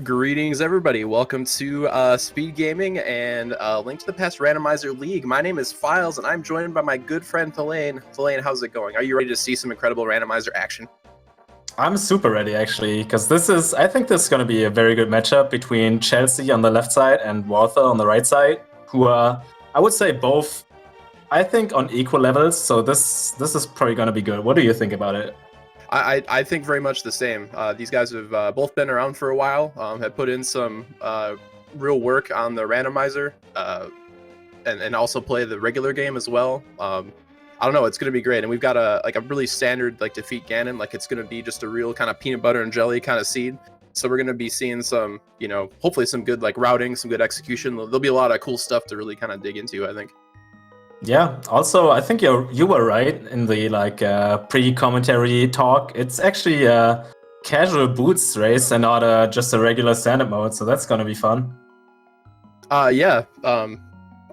Greetings, everybody. Welcome to Speed Gaming and Link to the Past Randomizer League. My name is Files, and I'm joined by my good friend Thelaine. Thelaine, how's it going? Are you ready to see some incredible randomizer action? I'm super ready, actually, because I think this is going to be a very good matchup between Chelsea on the left side and Walther on the right side, who are, I would say, both, I think, on equal levels. So this is probably going to be good. What do you think about it? I think very much the same. These guys have both been around for a while, have put in some real work on the randomizer, and also play the regular game as well. I don't know, it's going to be great. And we've got a really standard defeat Ganon. It's going to be just a real kind of peanut butter and jelly kind of seed. So we're going to be seeing some, hopefully some good routing, some good execution. There'll be a lot of cool stuff to really kind of dig into, I think. Yeah. Also, I think you were right in the pre-commentary talk. It's actually a casual boots race and not just a regular stand-up mode. So that's going to be fun. Yeah. I'm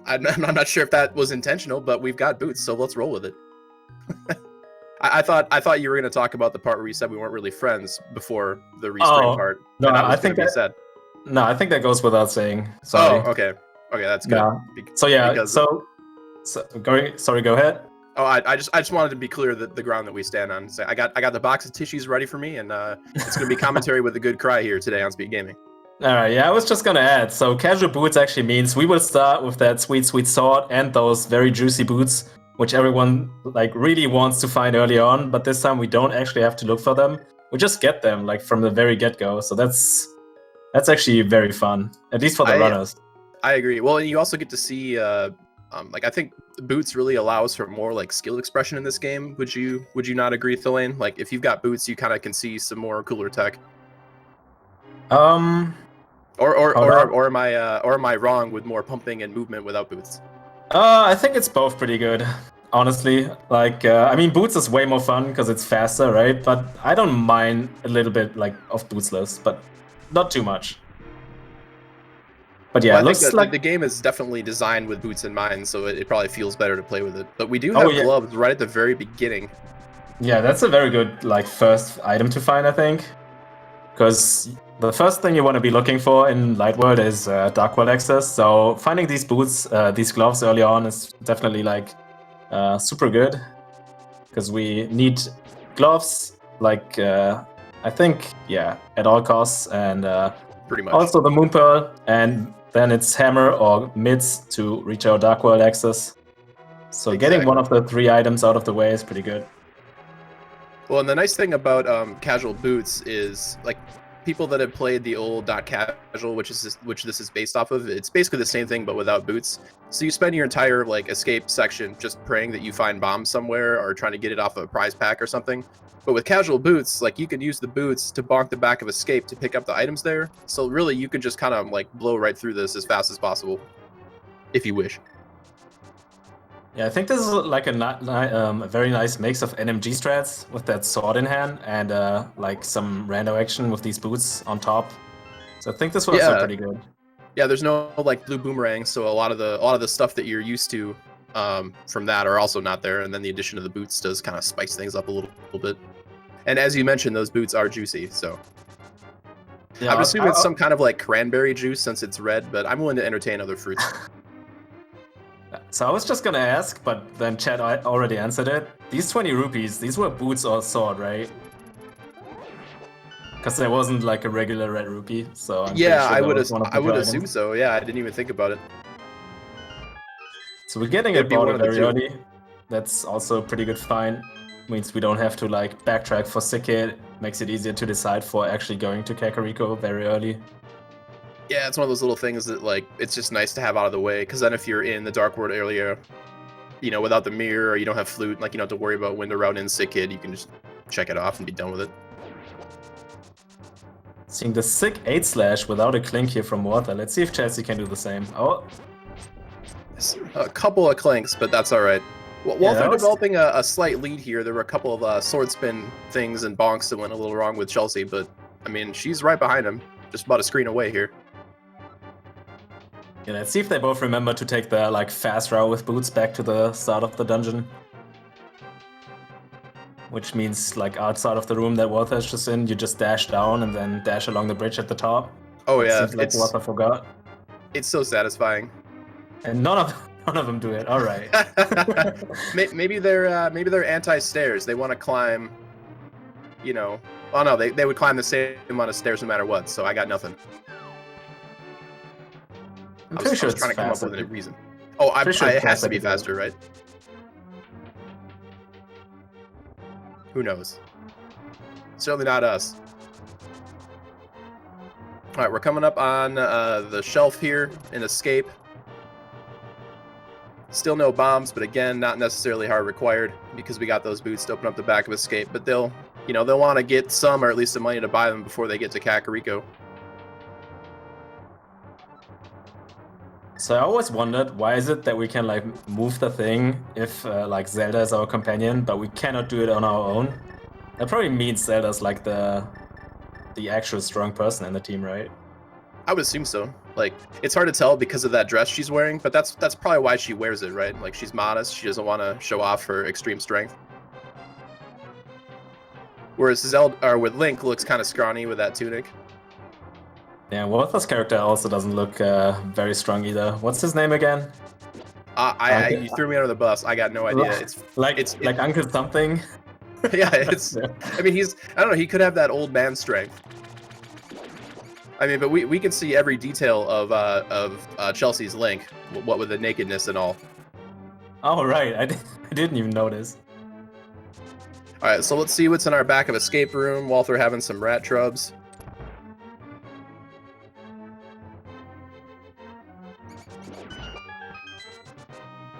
not sure if that was intentional, but we've got boots, so let's roll with it. I thought you were going to talk about the part where you said we weren't really friends before the respring part. No, I think that said. No, I think that goes without saying. Sorry. Oh, okay, that's good. Yeah. So yeah, sorry, go ahead. Oh, I just wanted to be clear that the ground that we stand on. So I got the box of tissues ready for me, and it's going to be commentary with a good cry here today on Speed Gaming. All right, yeah, I was just gonna add. So casual boots actually means we will start with that sweet sword and those very juicy boots, which everyone really wants to find early on. But this time we don't actually have to look for them. We just get them from the very get-go. So that's actually very fun, at least for the runners. I agree. Well, and you also get to see, I think boots really allows for more skill expression in this game. Would you not agree, Thelaine? If you've got boots, you kind of can see some more cooler tech. Or am I wrong with more pumping and movement without boots? I think it's both pretty good, honestly. I mean, boots is way more fun because it's faster, right? But I don't mind a little bit of bootsless, but not too much. But yeah, well, I think the game is definitely designed with boots in mind, so it probably feels better to play with it. But we do have gloves right at the very beginning. Yeah, that's a very good first item to find, I think, because the first thing you want to be looking for in Light World is Dark World access. So finding these boots, these gloves early on is definitely super good, because we need gloves I think at all costs, and pretty much also the Moon Pearl, and then it's hammer or mids to reach our Dark World access. So getting one of the 3 items out of the way is pretty good. Well, and the nice thing about casual boots is people that have played the old .casual, which this is based off of, it's basically the same thing but without boots. So you spend your entire escape section just praying that you find bombs somewhere or trying to get it off of a prize pack or something. But with casual boots, you can use the boots to bonk the back of escape to pick up the items there. So really, you can just kind of blow right through this as fast as possible, if you wish. Yeah, I think this is a very nice mix of NMG strats with that sword in hand and some rando action with these boots on top. So I think this one's pretty good. Yeah, there's no blue boomerang, so a lot of the stuff that you're used to from that are also not there, and then the addition of the boots does kind of spice things up a little bit. And as you mentioned, those boots are juicy, so yeah, I'm assuming it's some kind of cranberry juice since it's red, but I'm willing to entertain other fruits. So I was just gonna ask, but then Chad already answered it. These 20 rupees, these were boots or sword, right? Because there wasn't a regular red rupee, so I'm yeah, sure I would assume so. Yeah, I didn't even think about it. So we're getting it bought very early. That's also a pretty good find. Means we don't have to backtrack for sick hit. Makes it easier to decide for actually going to Kakariko very early. Yeah, it's one of those little things that it's just nice to have out of the way, because then if you're in the Dark World area, without the mirror, or you don't have flute, you don't have to worry about when to route in sick hit, you can just check it off and be done with it. Seeing the sick 8-slash without a clink here from Walther. Let's see if Chelsea can do the same. Oh, a couple of clinks, but that's all right. Walther developing a slight lead here. There were a couple of sword spin things and bonks that went a little wrong with Chelsea, but I mean, she's right behind him, just about a screen away here. Yeah, let's see if they both remember to take the fast route with boots back to the start of the dungeon. Which means outside of the room that Walther is just in, you just dash down and then dash along the bridge at the top. Oh It yeah, seems like Walther forgot. it's so satisfying. And none of them do it. All right. maybe they're anti-stairs. They want to climb, you know. Oh no, they would climb the same amount of stairs no matter what. So I got nothing. I'm I pretty was sure it's trying to come up faster. with a reason. Oh, Pretty sure it it's has to be to do it. faster, right? Who knows? Certainly not us. All right, we're coming up on the shelf here in escape. Still no bombs, but again, not necessarily hard required because we got those boots to open up the back of escape. But they'll want to get some or at least some money to buy them before they get to Kakariko. So I always wondered, why is it that we can like move the thing if like Zelda is our companion, but we cannot do it on our own? That probably means Zelda's like the actual strong person in the team, right? I would assume so. Like, it's hard to tell because of that dress she's wearing, but that's probably why she wears it, right? Like, she's modest. She doesn't want to show off her extreme strength. Whereas Zelda, or with Link, looks kind of scrawny with that tunic. Yeah, Walther's character also doesn't look very strong either. What's his name again? You threw me under the bus. I got no idea. It's like Uncle something. Yeah, it's. I mean, I don't know. He could have that old man strength. I mean, but we can see every detail of Chelsea's Link, what with the nakedness and all. Oh right, I didn't even notice. All right, so let's see what's in our back of escape room. Walther having some rat trubs.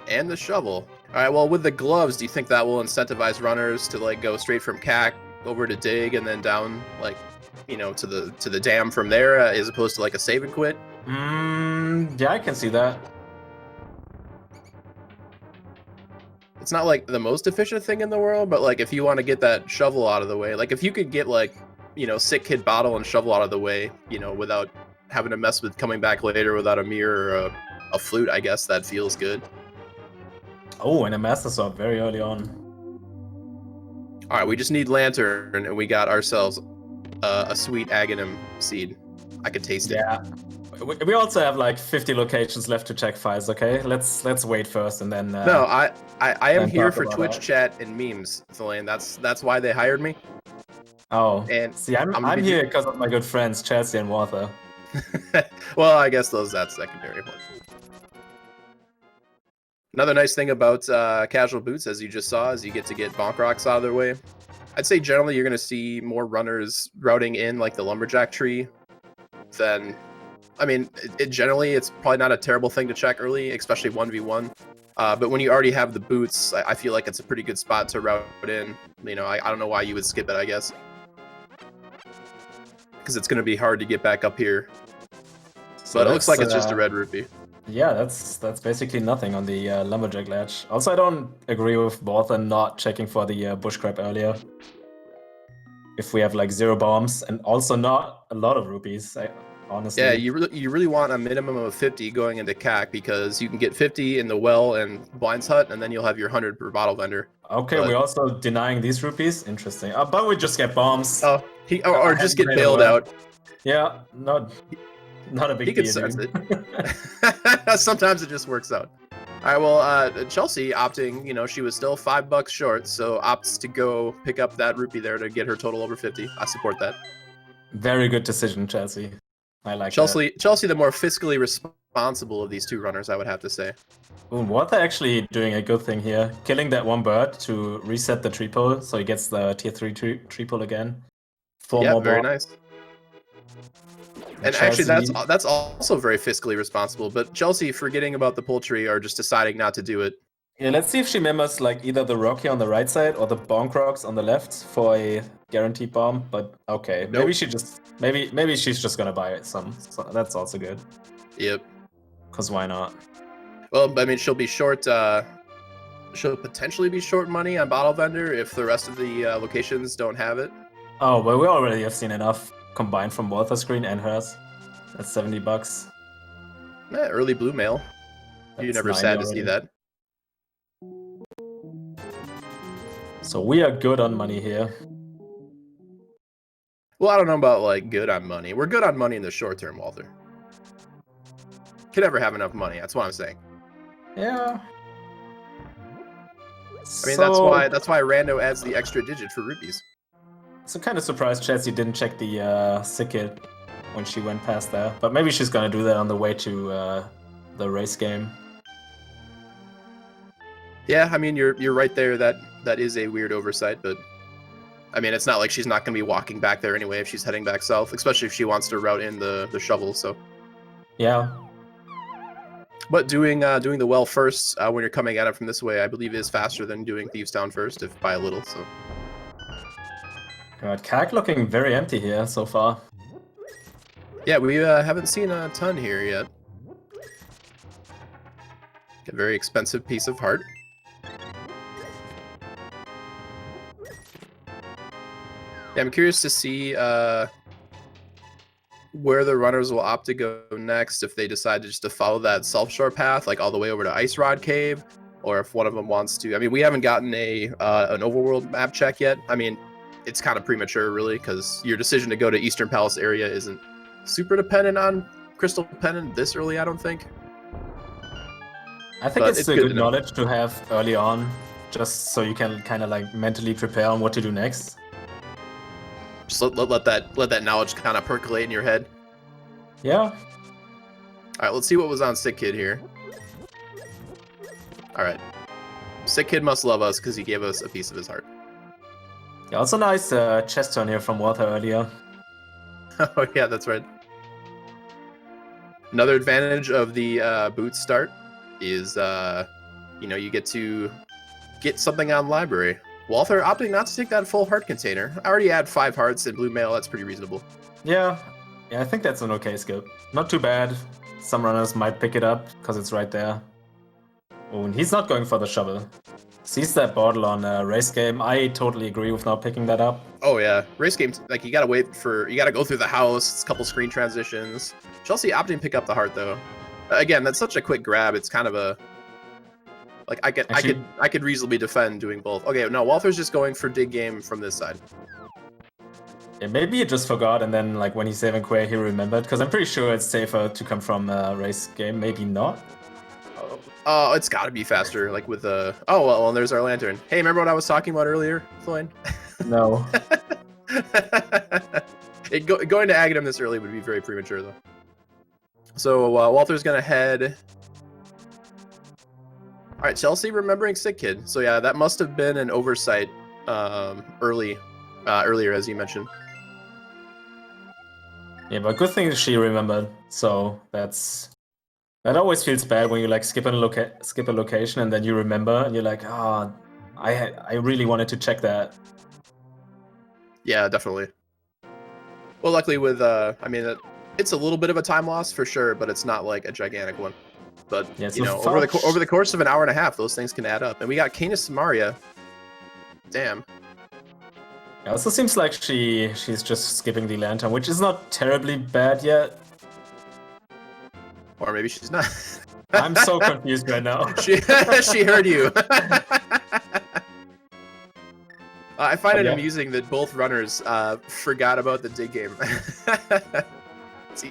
And the shovel. All right, well, with the gloves, do you think that will incentivize runners to like go straight from CAC over to dig and then down like, to the dam from there, as opposed to like a save and quit? Yeah, I can see that. It's not like the most efficient thing in the world, but like if you want to get that shovel out of the way, like if you could get like, sick kid bottle and shovel out of the way, without having to mess with coming back later without a mirror or a flute, I guess that feels good. Oh, and a Master Sword very early on. All right, we just need Lantern, and we got ourselves a sweet Aghanim seed. I could taste it. Yeah. We also have like 50 locations left to check files. Okay, let's wait first, and then. No, I am here for Twitch that. chat and memes, Elaine. That's why they hired me. Oh, and see, I'm here because of my good friends Chelsea and Walther. Well, I guess that's secondary. Another nice thing about casual boots, as you just saw, is you get to get bonk rocks out of their way. I'd say generally you're going to see more runners routing in like the lumberjack tree than... I mean, generally it's probably not a terrible thing to check early, especially 1v1. But when you already have the boots, I feel like it's a pretty good spot to route in. I don't know why you would skip it, I guess. Because it's going to be hard to get back up here. So but it looks like it's just a red rupee. Yeah, that's basically nothing on the lumberjack ledge. Also, I don't agree with Walther not checking for the bush crab earlier. If we have like 0 bombs and also not a lot of rupees, honestly. Yeah, you really want a minimum of 50 going into CAC because you can get 50 in the well and Blind's Hut, and then you'll have your 100 per bottle vendor. Okay, we're also denying these rupees. Interesting. But we just get bombs. Oh, or just get bailed out. Yeah, not a big deal. He can sense it. Sometimes it just works out. All right, well, Chelsea opting, she was still $5 short, so opts to go pick up that rupee there to get her total over 50. I support that. Very good decision, Chelsea. I like Chelsea, the more fiscally responsible of these two runners, I would have to say. Ooh, Walther actually doing a good thing here. Killing that one bird to reset the tree pole, so he gets the tier 3 tree pole again. 4 more very bombs. nice. And actually, that's also very fiscally responsible. But Chelsea forgetting about the poultry or just deciding not to do it. Yeah, let's see if she remembers like either the rock here on the right side or the bonk rocks on the left for a guaranteed bomb. But okay, nope. maybe she's just gonna buy it some. So that's also good. Yep. Cause why not? Well, I mean, she'll be short. She'll potentially be short money on bottle vendor if the rest of the locations don't have it. Oh, but we already have seen enough combined from Walther's screen and hers. That's $70. Early blue mail. You're never sad to see that. So we are good on money here. Well, I don't know about like good on money. We're good on money in the short term, Walther. Could never have enough money. That's what I'm saying. Yeah. I mean, that's why Rando adds the extra digit for rupees. So kind of surprised Chelsea didn't check the sick kit when she went past there, but maybe she's gonna do that on the way to the race game. Yeah, I mean, you're right there. That is a weird oversight, but I mean, it's not like she's not going to be walking back there anyway if she's heading back south, especially if she wants to route in the shovel. So yeah, but doing the well first when you're coming at it from this way, I believe is faster than doing Thieves Town first, if by a little. So God, CAC looking very empty here so far. yeah, we haven't seen a ton here yet. A very expensive piece of heart. Yeah, I'm curious to see where the runners will opt to go next, if they decide just to follow that Self Shore path, like all the way over to Ice Rod Cave, or if one of them wants to. I mean, we haven't gotten an overworld map check yet. I mean, it's kind of premature, really, because your decision to go to Eastern Palace area isn't super dependent on Crystal Pendant this early, I don't think. I think it's a good knowledge to have early on, just so you can kind of like mentally prepare on what to do next. Just let that knowledge kind of percolate in your head. Yeah. All right, let's see what was on Sick Kid here. All right, Sick Kid must love us because he gave us a piece of his heart. Yeah, also nice chest turn here from Walther earlier. Oh yeah, that's right. Another advantage of the boot start is you get to get something on library. Walther opting not to take that full heart container. I already had 5 hearts in blue mail. That's pretty reasonable. Yeah, I think that's an okay skip. Not too bad. Some runners might pick it up because it's right there. Oh, and he's not going for the shovel. Sees that bottle on race game. I totally agree with not picking that up. Oh yeah, race games, like you gotta go through the house. It's a couple screen transitions. Chelsea opting to pick up the heart though. Again, that's such a quick grab. It's kind of a like I could reasonably defend doing both. Okay, no, Walther's just going for dig game from this side. Yeah, maybe he just forgot, and then like when he's saving Quay, he remembered. Because I'm pretty sure it's safer to come from race game. Maybe not. Oh, it's got to be faster. Like with the oh well, and there's our lantern. Hey, remember what I was talking about earlier, Floyd? No. Going to Aghanim this early would be very premature though. So Walther's gonna head. All right, Chelsea remembering Sick Kid. So yeah, that must have been an oversight earlier, as you mentioned. Yeah, but good thing she remembered. So that always feels bad when you like skip a location and then you remember and you're like, I really wanted to check that. Yeah, definitely. Well, luckily with I mean, it's a little bit of a time loss for sure, but it's not like a gigantic one. But yeah, over the course of an hour and a half, those things can add up. And we got Canis Samaria. Damn. It also seems like she's just skipping the lantern, which is not terribly bad yet. Or maybe she's not. I'm so confused right now. she heard you. I find it amusing that both runners forgot about the dig game.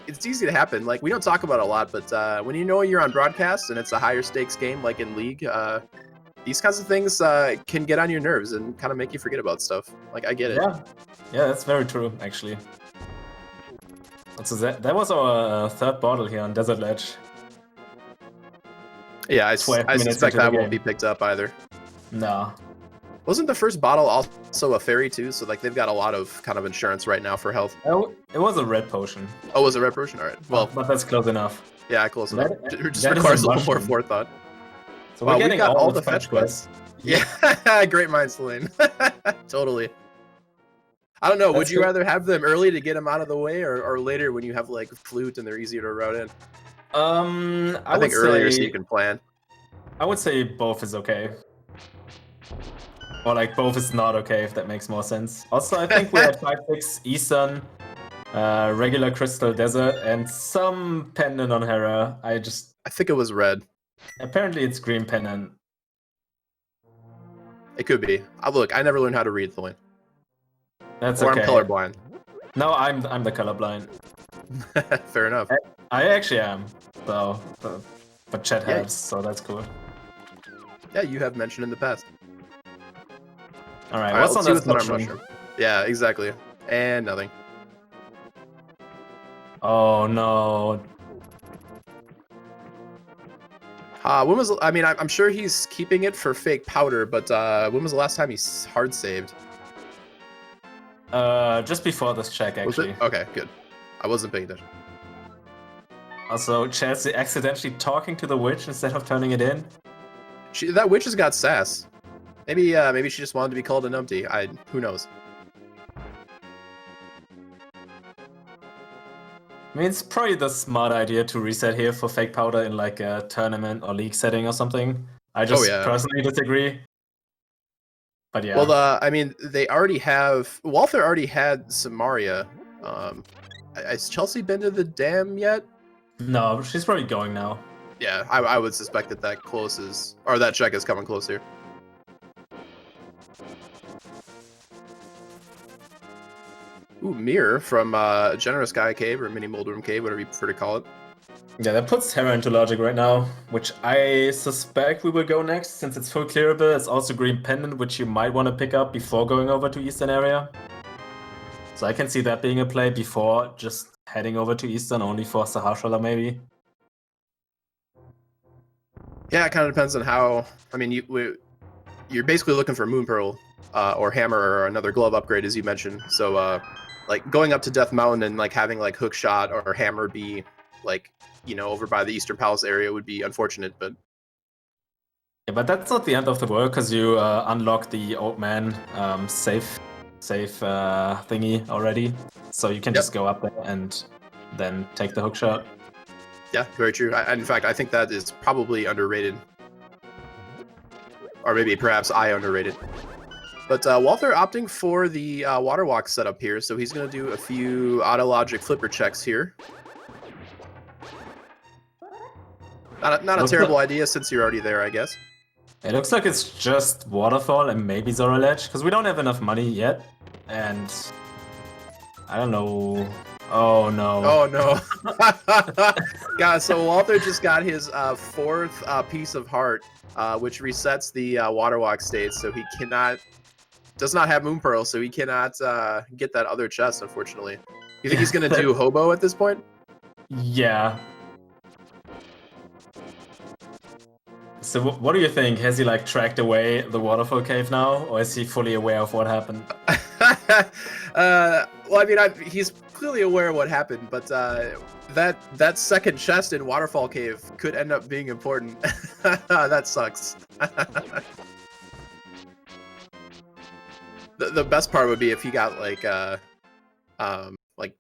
It's easy to happen. Like, we don't talk about it a lot, but when you know you're on broadcast and it's a higher stakes game, like in League, these kinds of things can get on your nerves and kind of make you forget about stuff. Like, I get it. Yeah, that's very true, actually. So that was our third bottle here on Desert Ledge. Yeah, I suspect that won't be picked up either. No. Wasn't the first bottle also a fairy too? So like they've got a lot of kind of insurance right now for health. Oh, it was a red potion. Oh, it was a red potion? All right. Well, but that's close enough. Yeah, close enough. It just requires a little more forethought. So we're getting all the fetch quests. Yeah, great minds, Lane. Totally. I don't know. Would you rather have them early to get them out of the way, or later when you have like flute and they're easier to route in? I think earlier so you can plan. I would say both is okay. Or like both is not okay, if that makes more sense. Also, I think we had 5-6 Eastern, regular Crystal Desert, and some pendant on Hera. I think it was red. Apparently it's green pendant. It could be. Look, I never learned how to read, Thoin. That's or okay. I'm colorblind. No, I'm the colorblind. Fair enough. I actually am, though. But Chet Yeah. helps, so that's cool. Yeah, you have mentioned in the past. All right, All right, what's let's on see this what's on our mushroom? mushroom. Yeah, exactly. And nothing. Oh no. When was? I mean, I'm sure he's keeping it for fake powder, but when was the last time he hard saved? Just before this check, Was actually. it? Okay, good. I wasn't paying attention. Also, Chelsea accidentally talking to the witch instead of turning it in. That witch has got sass. Maybe she just wanted to be called a numpty. Who knows? I mean, it's probably the smart idea to reset here for fake powder in like a tournament or league setting or something. I just personally disagree. But yeah. Well, I mean, they already have. Walther already had Samaria. Has Chelsea been to the dam yet? No, she's probably going now. Yeah, I would suspect that closes, or that check is coming close here. Ooh, mirror from Generous Guy Cave or Mini Mold Room Cave, whatever you prefer to call it. Yeah, that puts Terra into logic right now, which I suspect we will go next since it's full clearable. It's also Green Pendant, which you might want to pick up before going over to Eastern area. So I can see that being a play before just heading over to Eastern only for Sahashala maybe. Yeah, it kind of depends on how. I mean, you're basically looking for Moon Pearl or Hammer or another glove upgrade, as you mentioned. So, like going up to Death Mountain and like having like Hook Shot or Hammer be like, over by the Eastern Palace area would be unfortunate, but. Yeah, but that's not the end of the world because you unlock the Old Man safe thingy already, so you can just go up there and then take the hook shot. Yeah, very true. In fact, I think that is probably underrated. Or maybe perhaps I underrated. But Walther opting for the water walk setup here, so he's going to do a few auto-logic flipper checks here. Not a terrible idea since you're already there, I guess. It looks like it's just Waterfall and maybe Zora Ledge, because we don't have enough money yet. And I don't know. Oh no. Oh no. God, so Walther just got his fourth piece of heart, which resets the water walk state, so he does not have Moon Pearl, so he cannot get that other chest, unfortunately. You think he's going to do Hobo at this point? Yeah. So what do you think? Has he like tracked away the waterfall cave now, or is he fully aware of what happened? Well, I mean, he's clearly aware of what happened, but that second chest in Waterfall Cave could end up being important. That sucks. The best part would be if he got like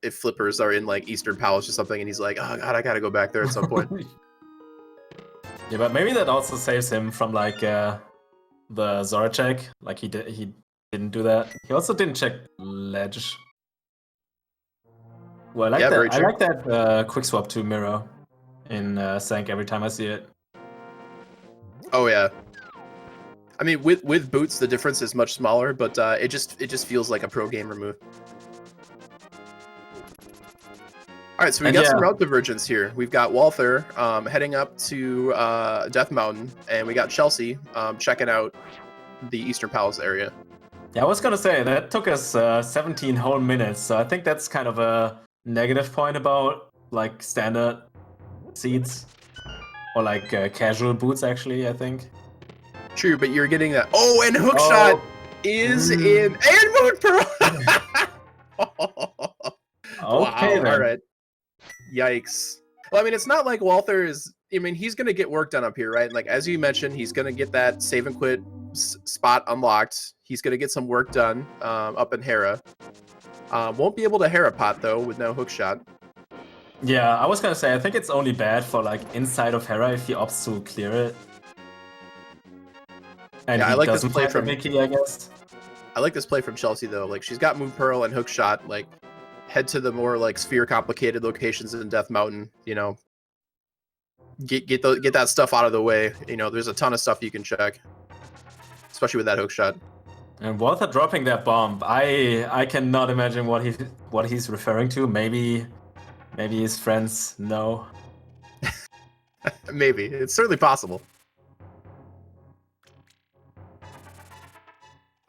if flippers are in like Eastern Palace or something, and he's like, oh god, I gotta go back there at some point. Yeah, but maybe that also saves him from like the Zora check. Like he didn't do that. He also didn't check ledge. Well, I like that. I like that quick swap to mirror in Sank every time I see it. Oh yeah. I mean, with boots, the difference is much smaller, but it just feels like a pro gamer move. All right, so we got some route divergence here. We've got Walther heading up to Death Mountain, and we got Chelsea checking out the Eastern Palace area. Yeah, I was gonna say that took us 17 whole minutes, so I think that's kind of a negative point about like standard seats or like casual boots. Actually, I think. True, but you're getting that. Oh, and hook shot is in and Moon Pearl. Okay, wow, then. All right. Yikes. Well, I mean, it's not like Walther is. I mean, he's gonna get work done up here, right? Like as you mentioned, he's gonna get that save and quit spot unlocked. He's gonna get some work done up in Hera. Won't be able to Hera pot though with no hook shot. Yeah, I was gonna say I think it's only bad for like inside of Hera if he opts to clear it. And yeah, he I like doesn't this play from Mickey, I guess. I like this play from Chelsea though. Like she's got Moon Pearl and hook shot. Like head to the more like sphere complicated locations in Death Mountain. You know, get that stuff out of the way. You know, there's a ton of stuff you can check, especially with that hook shot. And Walther dropping that bomb. I cannot imagine what he's referring to. Maybe his friends know. Maybe. It's certainly possible.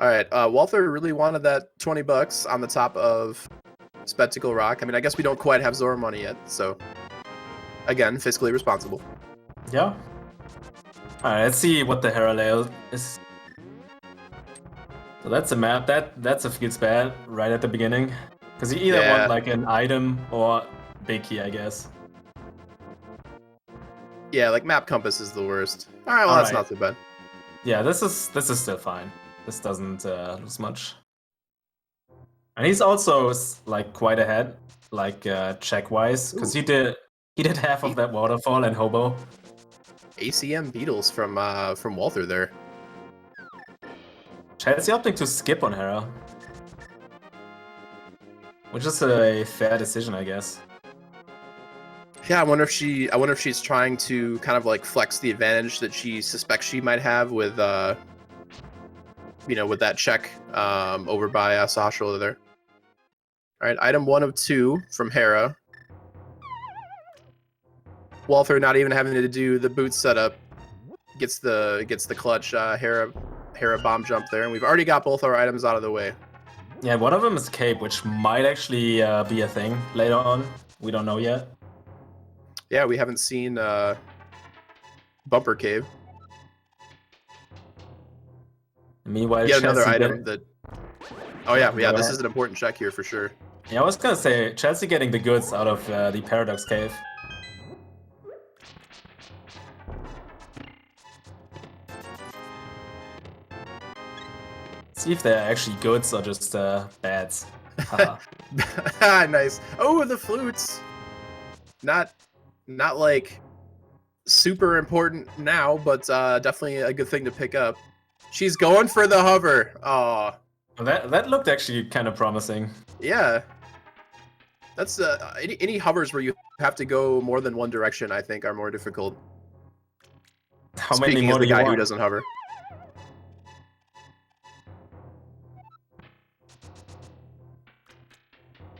All right, Walther really wanted that $20 on the top of Spectacle Rock. I mean, I guess we don't quite have Zora money yet, so again, fiscally responsible. Yeah. All right, let's see what the Hera layout is. So that's a map. That's a feels bad right at the beginning, because you either want like an item or big key, I guess. Yeah, like map compass is the worst. All right, well that's not too bad. Yeah, this is still fine. This doesn't lose much. And he's also like quite ahead, like check wise, because he did half of that waterfall and hobo. ACM Beatles from Walther there. Chelsey opting to skip on Hera, which is a fair decision, I guess. Yeah, I wonder if she's trying to kind of like flex the advantage that she suspects she might have with with that check over by Sasha there. All right, item 1 of 2 from Hera. Walther not even having to do the boot setup gets the clutch Hera bomb jump there, and we've already got both our items out of the way. Yeah, one of them is Cape, which might actually be a thing later on. We don't know yet. Yeah, we haven't seen Bumper Cave. Meanwhile, yet another item that. Oh yeah, this is an important check here for sure. Yeah, I was gonna say Chelsey getting the goods out of the Paradox Cave. See if they're actually goods or just bads. Nice. Oh, the flutes. Not like super important now, but definitely a good thing to pick up. She's going for the hover. Oh. That looked actually kind of promising. Yeah. That's any hovers where you have to go more than one direction, I think, are more difficult. How many more do you want? The guy who doesn't hover.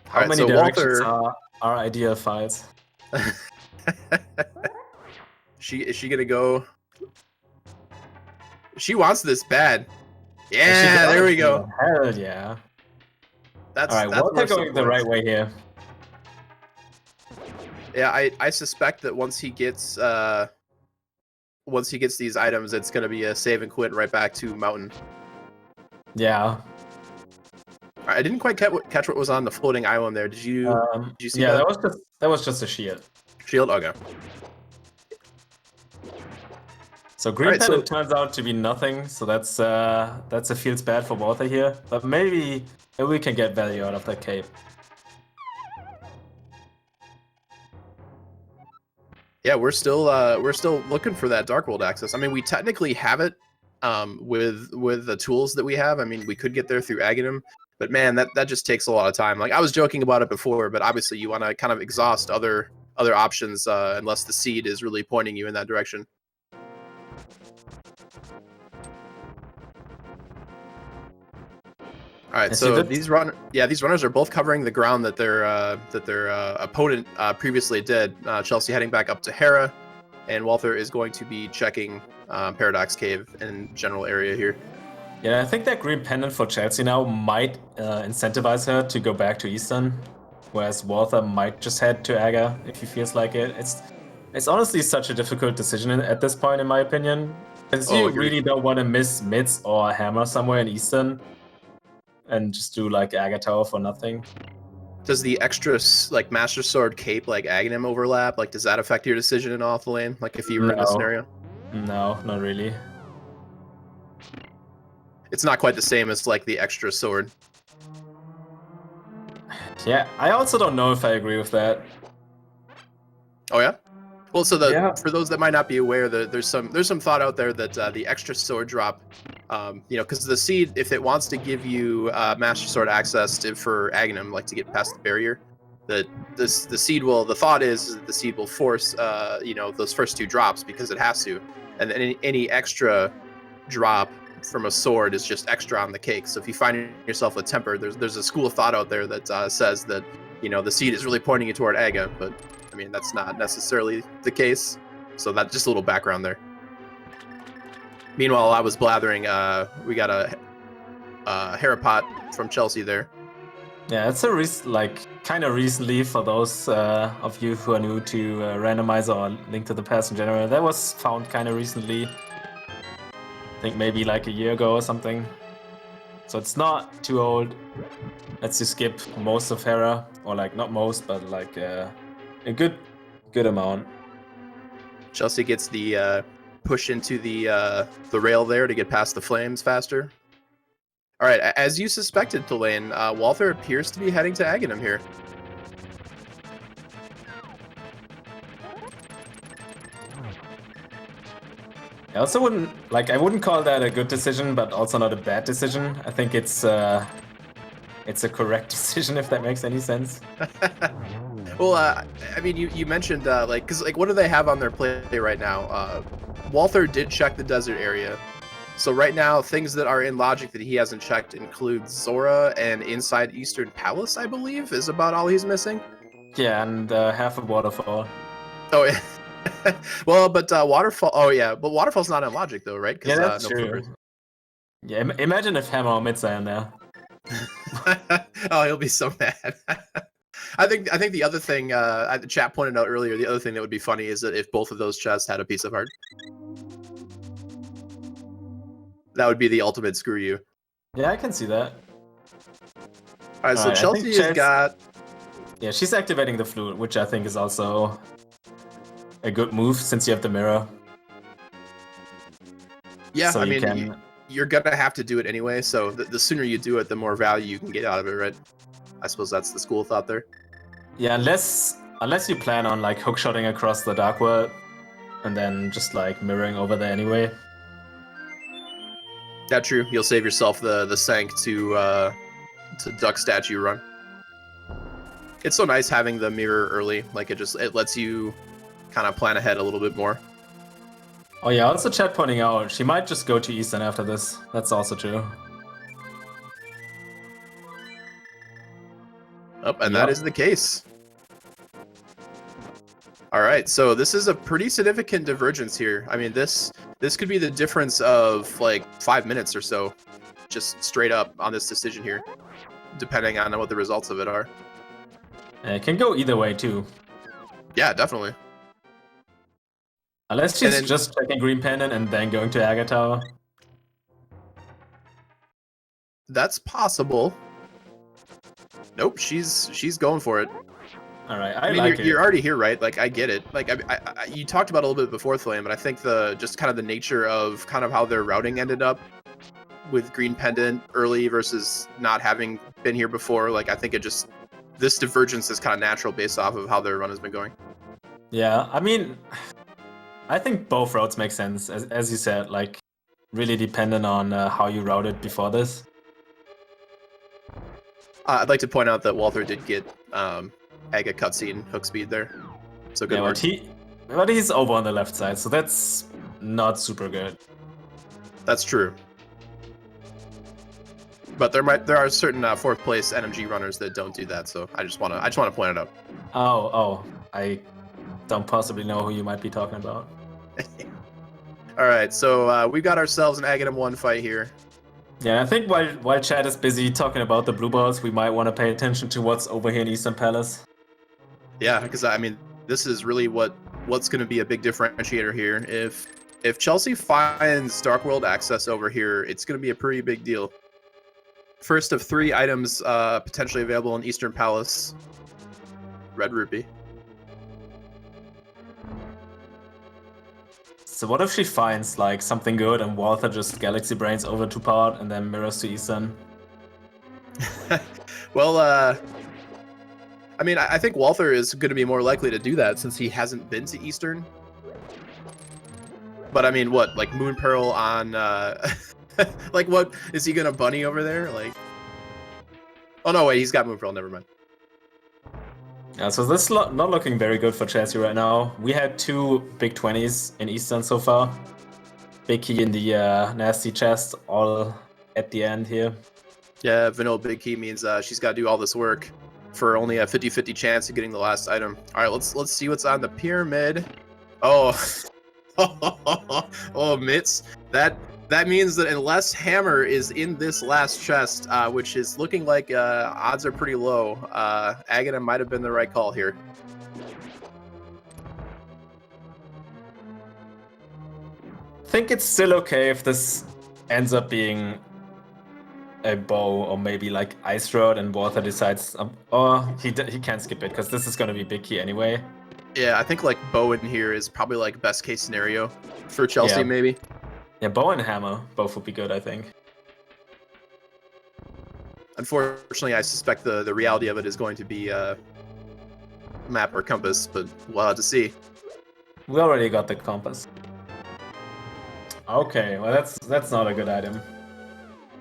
How many directions are ideal fights? Is she gonna go? She wants this bad. Yeah, there we go. Hell yeah. That's all right. Walther going the right way here. Yeah, I suspect that once he gets these items, it's gonna be a save and quit right back to mountain. Yeah. I didn't quite catch what was on the floating island there. Did you see that? Yeah, that was just a shield. Shield? Okay. So green pennant turns out to be nothing, so that's a feels bad for Walther here. But maybe we can get value out of that cape. Yeah, we're still looking for that Dark World access. I mean, we technically have it with the tools that we have. I mean, we could get there through Aghanim, but man, that just takes a lot of time. Like I was joking about it before, but obviously you want to kind of exhaust other options unless the seed is really pointing you in that direction. All right, so these runners are both covering the ground that their opponent previously did. Chelsey heading back up to Hera, and Walther is going to be checking Paradox Cave and general area here. Yeah, I think that green pendant for Chelsey now might incentivize her to go back to Eastern, whereas Walther might just head to Aga if he feels like it. It's honestly such a difficult decision at this point, in my opinion, because you really don't want to miss mids or hammer somewhere in Eastern and just do like Aga Tower for nothing. Does the extra like Master Sword cape like Aghanim overlap? Like, does that affect your decision in off the lane? Like, if you were in this scenario? No, not really. It's not quite the same as like the extra sword. Yeah, I also don't know if I agree with that. Oh yeah. Well, so for those that might not be aware, there's some thought out there that the extra sword drop, because the seed, if it wants to give you Master Sword access for Aghanim, like to get past the barrier, the seed will. The thought is that the seed will force those first 2 drops because it has to, and then any extra drop from a sword is just extra on the cake. So if you find yourself with temper, there's a school of thought out there that says that the seed is really pointing you toward Aga, but I mean that's not necessarily the case. So that's just a little background there. Meanwhile, while I was blathering, we got a Harapot from Chelsea there. Yeah, it's kind of recently for those of you who are new to Randomizer or Link to the Past in general. That was found kind of recently. I think maybe like a year ago or something. So it's not too old. Let's just skip most of Hera, or like not most, but like a good amount. Chelsea gets the push into the rail there to get past the flames faster. All right, as you suspected, Tulane, Walther appears to be heading to Aghanim here. I also wouldn't call that a good decision, but also not a bad decision. I think it's a correct decision, if that makes any sense. Well, I mean, you mentioned because what do they have on their play right now? Walther did check the desert area. So right now, things that are in logic that he hasn't checked include Zora and inside Eastern Palace, I believe, is about all he's missing. Yeah, and half a waterfall. Oh, yeah. Well, but Waterfall... Oh, yeah, but Waterfall's not in logic, though, right? Yeah, that's true. Yeah, imagine if Hammer or Midza in there. Oh, he'll be so mad. I think the other thing, the chat pointed out earlier, the other thing that would be funny is that if both of those chests had a piece of heart. That would be the ultimate screw you. Yeah, I can see that. All right, so Chelsea has got... Yeah, she's activating the flute, which I think is also a good move since you have the mirror. Yeah, so I mean, you're going to have to do it anyway, so the sooner you do it, the more value you can get out of it, right? I suppose that's the school of thought there. Yeah, unless you plan on like hookshotting across the Dark World and then just like mirroring over there anyway. That's true. You'll save yourself the sank to duck statue run. It's so nice having the mirror early. Like it lets you kind of plan ahead a little bit more. Oh yeah, also chat pointing out she might just go to Eastern after this. That's also true. Oh, and that is the case. All right, so this is a pretty significant divergence here. I mean, this could be the difference of like 5 minutes or so, just straight up on this decision here, depending on what the results of it are. It can go either way too. Yeah, definitely. Unless she's just checking Green Pendant and then going to Agatha. That's possible. Nope, she's going for it. All right, I mean, you're already here, right? Like, I get it. Like, you talked about it a little bit before, Flame, but I think just kind of the nature of kind of how their routing ended up with Green Pendant early versus not having been here before. Like, I think this divergence is kind of natural based off of how their run has been going. Yeah, I mean, I think both routes make sense, as you said, like, really dependent on how you routed before this. I'd like to point out that Walther did get Aga cutscene hook speed there. So good work. But he's over on the left side, so that's not super good. That's true. But there are certain fourth place NMG runners that don't do that, so I just want to point it out. Oh, I don't possibly know who you might be talking about. All right, so we got ourselves an Aghanim 1 fight here. Yeah, I think while Chad is busy talking about the blue balls, we might want to pay attention to what's over here in Eastern Palace. Yeah, because I mean, this is really what's going to be a big differentiator here. If Chelsea finds Dark World access over here, it's going to be a pretty big deal. First of 3 items potentially available in Eastern Palace. Red Rupee. So what if she finds like something good and Walther just Galaxy Brains over to part and then mirrors to Eastern? Well, I mean, I think Walther is going to be more likely to do that since he hasn't been to Eastern. But I mean, what, like Moon Pearl on, like what, is he going to bunny over there? Like, oh no, wait, he's got Moon Pearl, never mind. Yeah, so this is not looking very good for Chelsea right now. We had 2 big 20s in Eastern so far. Big key in the nasty chest, all at the end here. Yeah, vanilla big key means she's got to do all this work for only a 50-50 chance of getting the last item. All right, let's see what's on the pyramid. Oh, oh, Mitz. That means that unless Hammer is in this last chest, which is looking like odds are pretty low, Aghanim might have been the right call here. I think it's still okay if this ends up being a bow or maybe like Ice Rod and Walther decides, or he can't skip it because this is going to be big key anyway. Yeah, I think like bow in here is probably like best case scenario for Chelsea, maybe. Yeah, bow and hammer both would be good, I think. Unfortunately, I suspect the reality of it is going to be map or compass, but we'll have to see. We already got the compass. Okay, well that's not a good item.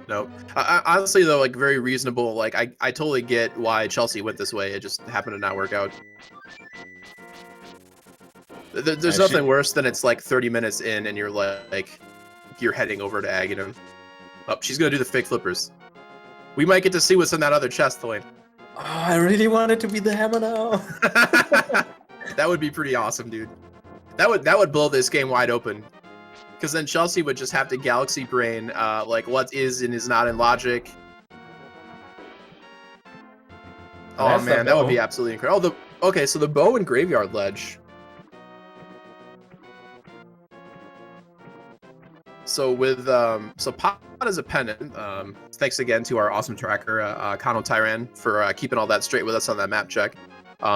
No, honestly though, like very reasonable. Like I totally get why Chelsea went this way. It just happened to not work out. There's nothing worse than it's like 30 minutes in and you're like you're heading over to Aghanim. Oh, she's gonna do the fake flippers. We might get to see what's in that other chest, Lane. Oh, I really want it to be the hammer now. That would be pretty awesome, dude. That would blow this game wide open. Because then Chelsea would just have to galaxy brain like what is and is not in logic. Oh man, that would be absolutely incredible. Oh, okay, so the bow and graveyard ledge. So with so pot is a pendant. Thanks again to our awesome tracker, Kano Tyran, for keeping all that straight with us on that map check.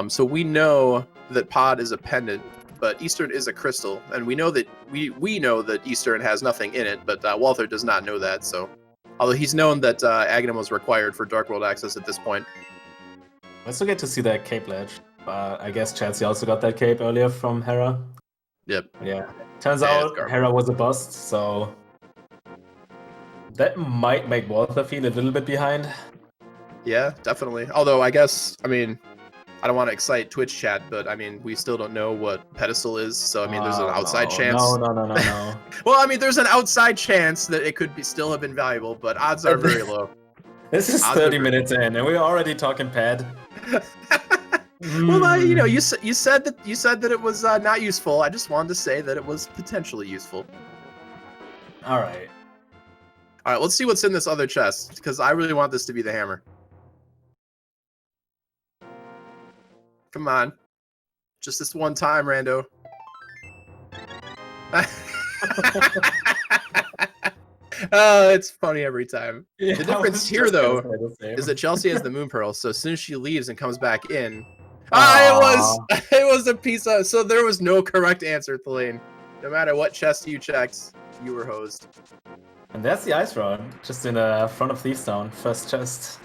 So we know that pod is a pendant, but Eastern is a crystal, and we know that we know that Eastern has nothing in it, but Walther does not know that. So, although he's known that Aghanim was required for Dark World access at this point. I also get to see that cape ledge. I guess Chelsea also got that cape earlier from Hera. Yep. Yeah. Turns out Hera was a bust, so that might make Walther feel a little bit behind. Yeah, definitely. Although I guess, I mean, I don't want to excite Twitch chat, but I mean, we still don't know what pedestal is, so I mean, there's an outside chance. No. Well, I mean, there's an outside chance that it could still have been valuable, but odds are very low. This is 30 minutes in, and we're already talking pad. Well, you know, you said that it was not useful. I just wanted to say that it was potentially useful. All right, let's see what's in this other chest, because I really want this to be the hammer. Come on. Just this one time, Rando. Oh, it's funny every time. Yeah, the difference here, though, is that Chelsea has the Moon Pearl, so as soon as she leaves and comes back in... it was a piece of... So there was no correct answer, Thelaine. No matter what chest you checked, you were hosed. And that's the Ice Rod, just in front of Thieves Town, first chest.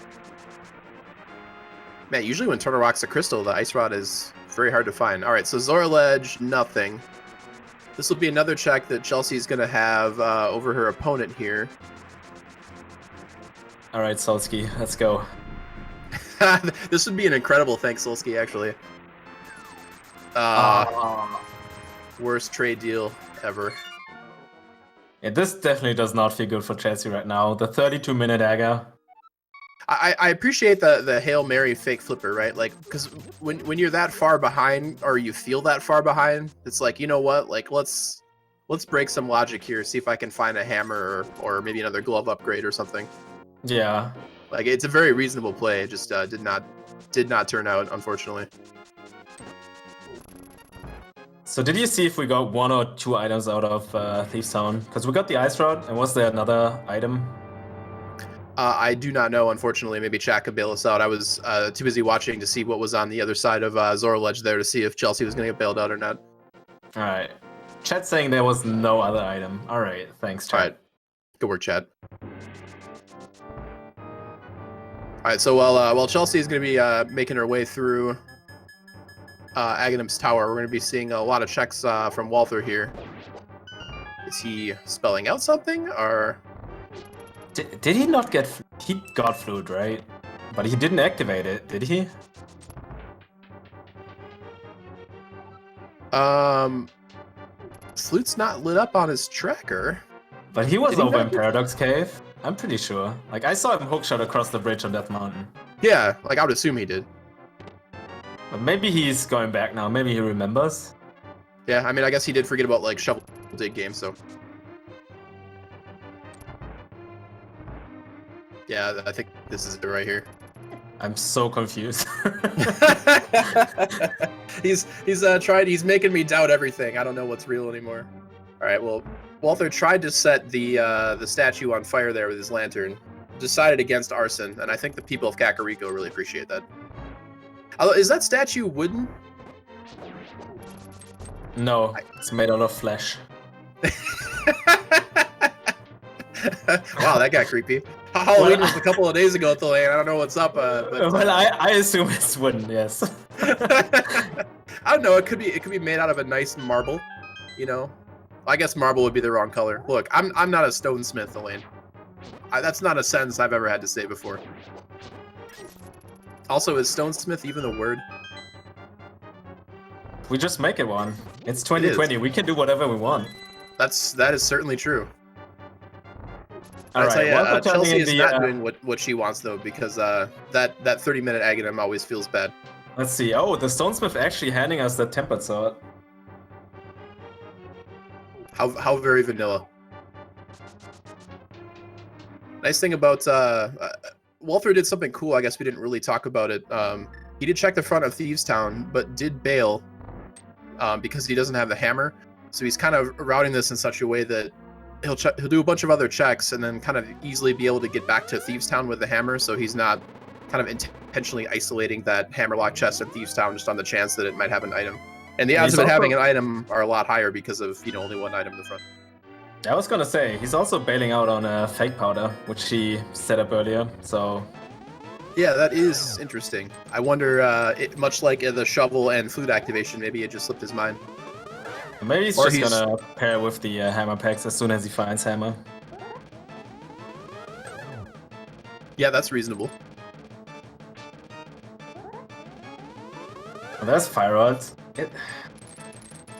Man, usually when Turtle Rock's a crystal, the Ice Rod is very hard to find. All right, so Zora Ledge, nothing. This will be another check that Chelsea's going to have over her opponent here. All right, Solsky, let's go. This would be an incredible thanks, Solsky, actually. Worst trade deal ever. Yeah, this definitely does not feel good for Chelsea right now. The 32-minute dagger. I appreciate the Hail Mary fake flipper, right? Like, because when you're that far behind, or you feel that far behind, it's like, you know what? Like, let's break some logic here, see if I can find a hammer or maybe another glove upgrade or something. Yeah. Like, it's a very reasonable play. It just did not turn out, unfortunately. So did you see if we got one or two items out of Thieves Town? Because we got the Ice Rod, and was there another item? I do not know, unfortunately. Maybe chat could bail us out. I was too busy watching to see what was on the other side of Zora Ledge there to see if Chelsea was going to get bailed out or not. All right. Chat's saying there was no other item. All right. Thanks, chat. All right. Good work, chat. All right. So while Chelsea is going to be making her way through Aghanim's tower, we're going to be seeing a lot of checks from Walther here. Is he spelling out something, or... Did he not get... He got Flute, right? But he didn't activate it, did he? Flute's not lit up on his tracker. But he was Did he over not in do- Paradox Cave. I'm pretty sure. Like, I saw him hookshot across the bridge on Death Mountain. Yeah, like I would assume he did. But maybe he's going back now. Maybe he remembers. Yeah, I mean, I guess he did forget about like Shovel Dig game, so. Yeah, I think this is it right here. I'm so confused. He's making me doubt everything. I don't know what's real anymore. All right, well, Walther tried to set the statue on fire there with his lantern. Decided against arson, and I think the people of Kakariko really appreciate that. Is that statue wooden? No, it's made out of flesh. Wow, that got creepy. Halloween was a couple of days ago at the lane. I don't know what's up. But, well, I assume it's wooden. Yes. I don't know. It could be made out of a nice marble. You know, I guess marble would be the wrong color. Look, I'm not a stonesmith, Elaine. That's not a sentence I've ever had to say before. Also, is stonesmith even a word? We just make it one. It's 2020. We can do whatever we want. That is certainly true. All I'll tell right. you, Chelsea is not doing what she wants though, because that 30-minute Aghanim always feels bad. Let's see. Oh, the stonesmith actually handing us the tempered sword. How very vanilla. Nice thing about Walther did something cool. I guess we didn't really talk about it. He did check the front of Thieves Town, but did bail because he doesn't have the hammer. So he's kind of routing this in such a way that he'll do a bunch of other checks and then kind of easily be able to get back to Thieves Town with the hammer. So he's not kind of intentionally isolating that hammerlock chest in Thieves Town just on the chance that it might have an item. And the odds of it having an item are a lot higher because of only one item in the front. I was gonna say, he's also bailing out on a fake powder, which he set up earlier, so... Yeah, that is interesting. I wonder, much like the shovel and flute activation, maybe it just slipped his mind. Maybe he's just gonna pair with the hammer packs as soon as he finds hammer. Yeah, that's reasonable. Well, there's fire rods.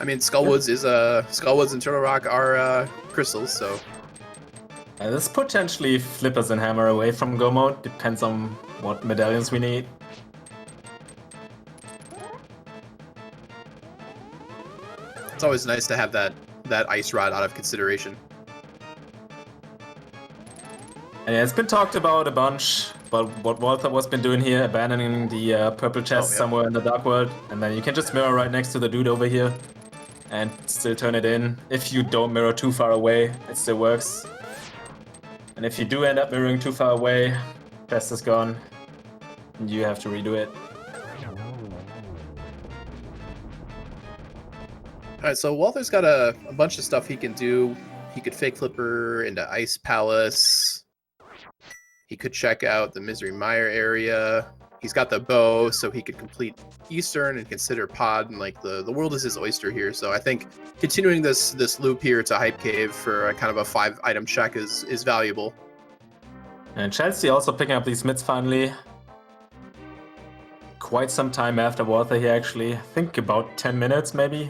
I mean, Skullwoods and Turtle Rock are crystals, so. This potentially flippers and hammer away from go mode. Depends on what medallions we need. It's always nice to have that ice rod out of consideration. And yeah, it's been talked about a bunch, but what Walther was been doing here, abandoning the purple chest somewhere in the dark world, and then you can just mirror right next to the dude over here, and still turn it in. If you don't mirror too far away, it still works. And if you do end up mirroring too far away, chest is gone, and you have to redo it. Alright, so Walther's got a bunch of stuff he can do. He could fake flipper into Ice Palace. He could check out the Misery Mire area. He's got the bow, so he could complete Eastern and consider Pod, and like the world is his oyster here. So I think continuing this loop here to Hype Cave for a kind of a 5-item check is valuable. And Chelsea also picking up these mids finally. Quite some time after Walther here actually. I think about 10 minutes maybe.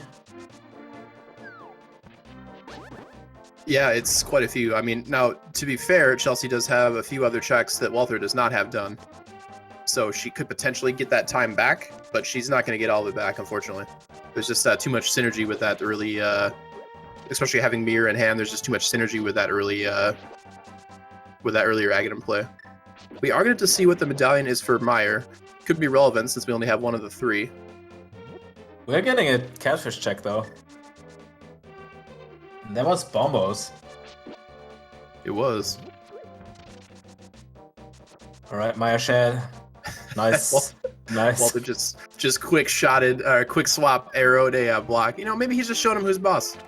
Yeah, it's quite a few. I mean, now, to be fair, Chelsea does have a few other checks that Walther does not have done. So she could potentially get that time back, but she's not going to get all of it back, unfortunately. There's just too much synergy with that early, especially having Mirror in hand, there's just too much synergy with that early, with that earlier Aghanim play. We are going to see what the medallion is for Meyer. Could be relevant since we only have one of the 3. We're getting a catfish check though. That was Bombos. It was. Alright, Maya Shad. Nice. Nice. Walter just quick swap arrowed a block. You know, maybe he's just showing him who's boss.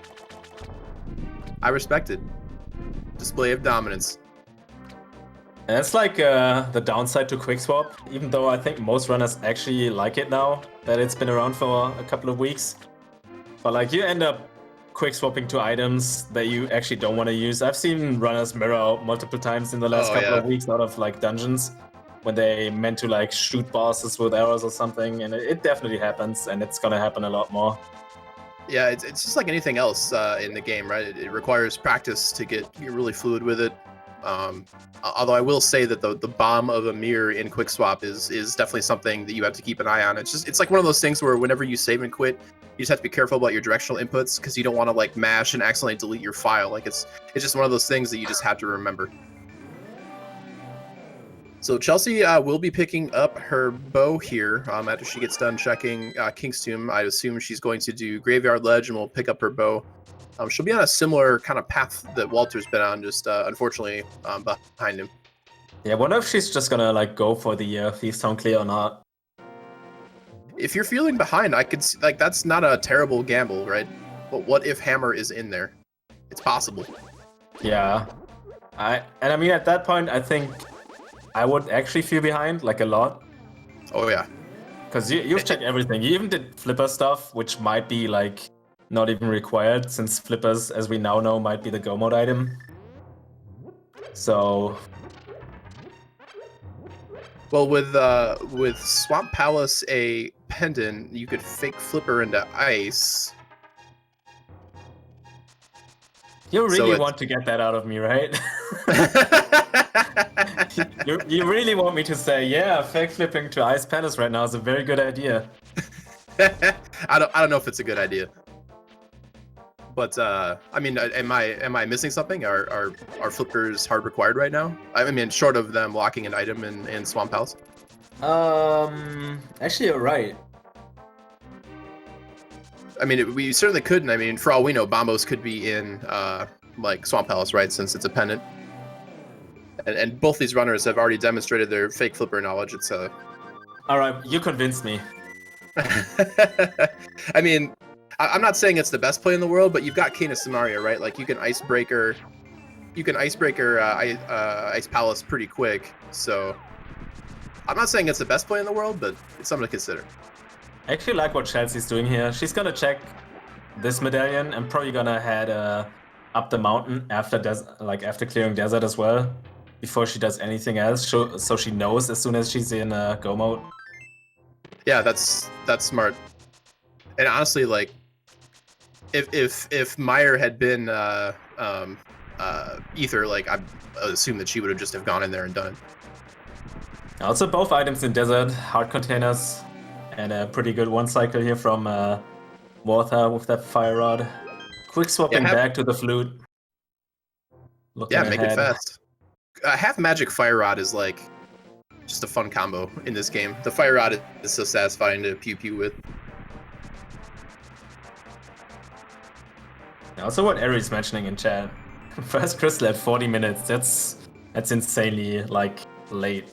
I respect it. Display of dominance. And that's like the downside to quickswap, even though I think most runners actually like it now that it's been around for a couple of weeks. But like you end up quick swapping to items that you actually don't want to use. I've seen runners mirror out multiple times in the last couple of weeks out of like dungeons when they meant to like shoot bosses with arrows or something, and it definitely happens, and it's gonna happen a lot more. Yeah, it's just like anything else in the game, right? It requires practice to get really fluid with it. Although I will say that the bomb of a mirror in quick swap is definitely something that you have to keep an eye on. It's like one of those things where whenever you save and quit, you just have to be careful about your directional inputs because you don't want to like mash and accidentally delete your file. Like it's just one of those things that you just have to remember. So Chelsea will be picking up her bow here after she gets done checking King's Tomb. I assume she's going to do Graveyard Ledge and will pick up her bow. She'll be on a similar kind of path that Walter's been on, just unfortunately behind him. Yeah, I wonder if she's just gonna like go for the Thieves Town clear or not. If you're feeling behind, I could see, like that's not a terrible gamble, right? But what if Hammer is in there? It's possible. Yeah, I mean at that point I think I would actually feel behind like a lot. Oh yeah, because you've checked everything. You even did flipper stuff, which might be like not even required, since flippers, as we now know, might be the go mode item. So, well, with Swamp Palace a pendant, you could fake flipper into ice. You really want to get that out of me, right? you really want me to say, yeah, fake flipping to Ice Palace right now is a very good idea. I don't know if it's a good idea. But I mean, am I missing something? Are flippers hard required right now? I mean, short of them locking an item in Swamp Palace. Actually, you're right. I mean, we certainly couldn't. I mean, for all we know, Bombos could be in like Swamp Palace, right? Since it's a pendant. And both these runners have already demonstrated their fake flipper knowledge. It's a. All right, you convinced me. I mean, I'm not saying it's the best play in the world, but you've got Kane of Samaria, right? Like you can icebreaker Ice Palace pretty quick. So I'm not saying it's the best play in the world, but it's something to consider. I actually like what Chelsey's doing here. She's gonna check this medallion and probably gonna head up the mountain after clearing desert as well, before she does anything else. So she knows as soon as she's in go mode. Yeah, that's smart. And honestly, like if Meyer had been Ether, like I assume that she would have just have gone in there and done it. Also, both items in desert, hard containers, and a pretty good one cycle here from Walther with that fire rod. Quick swapping back to the flute. Looking make ahead. it fast. Half magic fire rod is like just a fun combo in this game. The fire rod is so satisfying to pew pew with. Also, what Eri's mentioning in chat. First crystal at 40 minutes. That's insanely like late.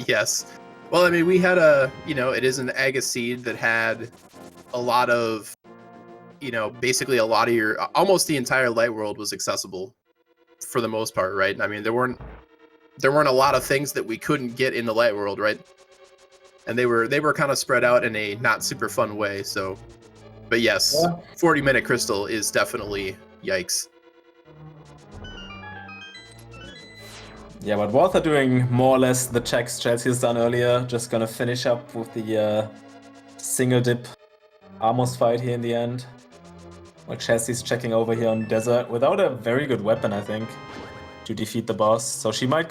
Yes. Well, I mean, we had it is an Aegis seed that had a lot of, basically a lot of your, almost the entire light world was accessible for the most part, right? I mean, there weren't a lot of things that we couldn't get in the light world, right? And they were kind of spread out in a not super fun way. So, but yes, 40-minute crystal is definitely yikes. Yeah, but Walther doing more or less the checks Chelsea's done earlier. Just gonna finish up with the single dip Amos fight here in the end. While Chelsea's checking over here on desert without a very good weapon, I think, to defeat the boss. So she might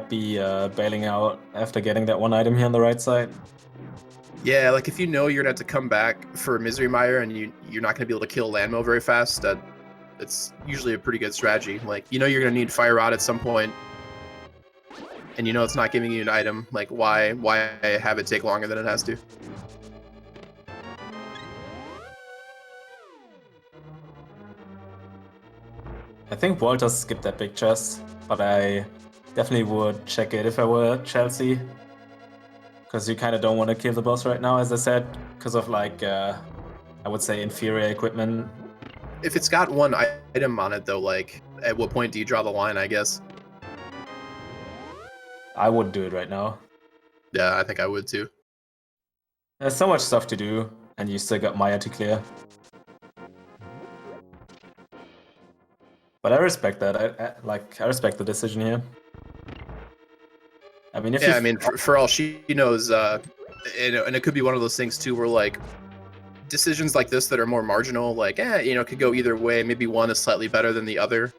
be bailing out after getting that one item here on the right side. Yeah, like if you know you're gonna have to come back for Misery Mire and you're not gonna be able to kill Landmo very fast, it's usually a pretty good strategy. Like, you're gonna need Fire Rod at some point, and it's not giving you an item. Like, why have it take longer than it has to? I think Walter skipped that big chest, but I definitely would check it if I were Chelsea. Because you kind of don't want to kill the boss right now, as I said, because of like, I would say inferior equipment. If it's got one item on it, though, like, at what point do you draw the line, I guess? I wouldn't do it right now. Yeah, I think I would too. There's so much stuff to do, and you still got Maya to clear. But I respect that. I respect the decision here. I mean, if for all she knows, and it could be one of those things too, where like decisions like this that are more marginal, like, could go either way. Maybe one is slightly better than the other.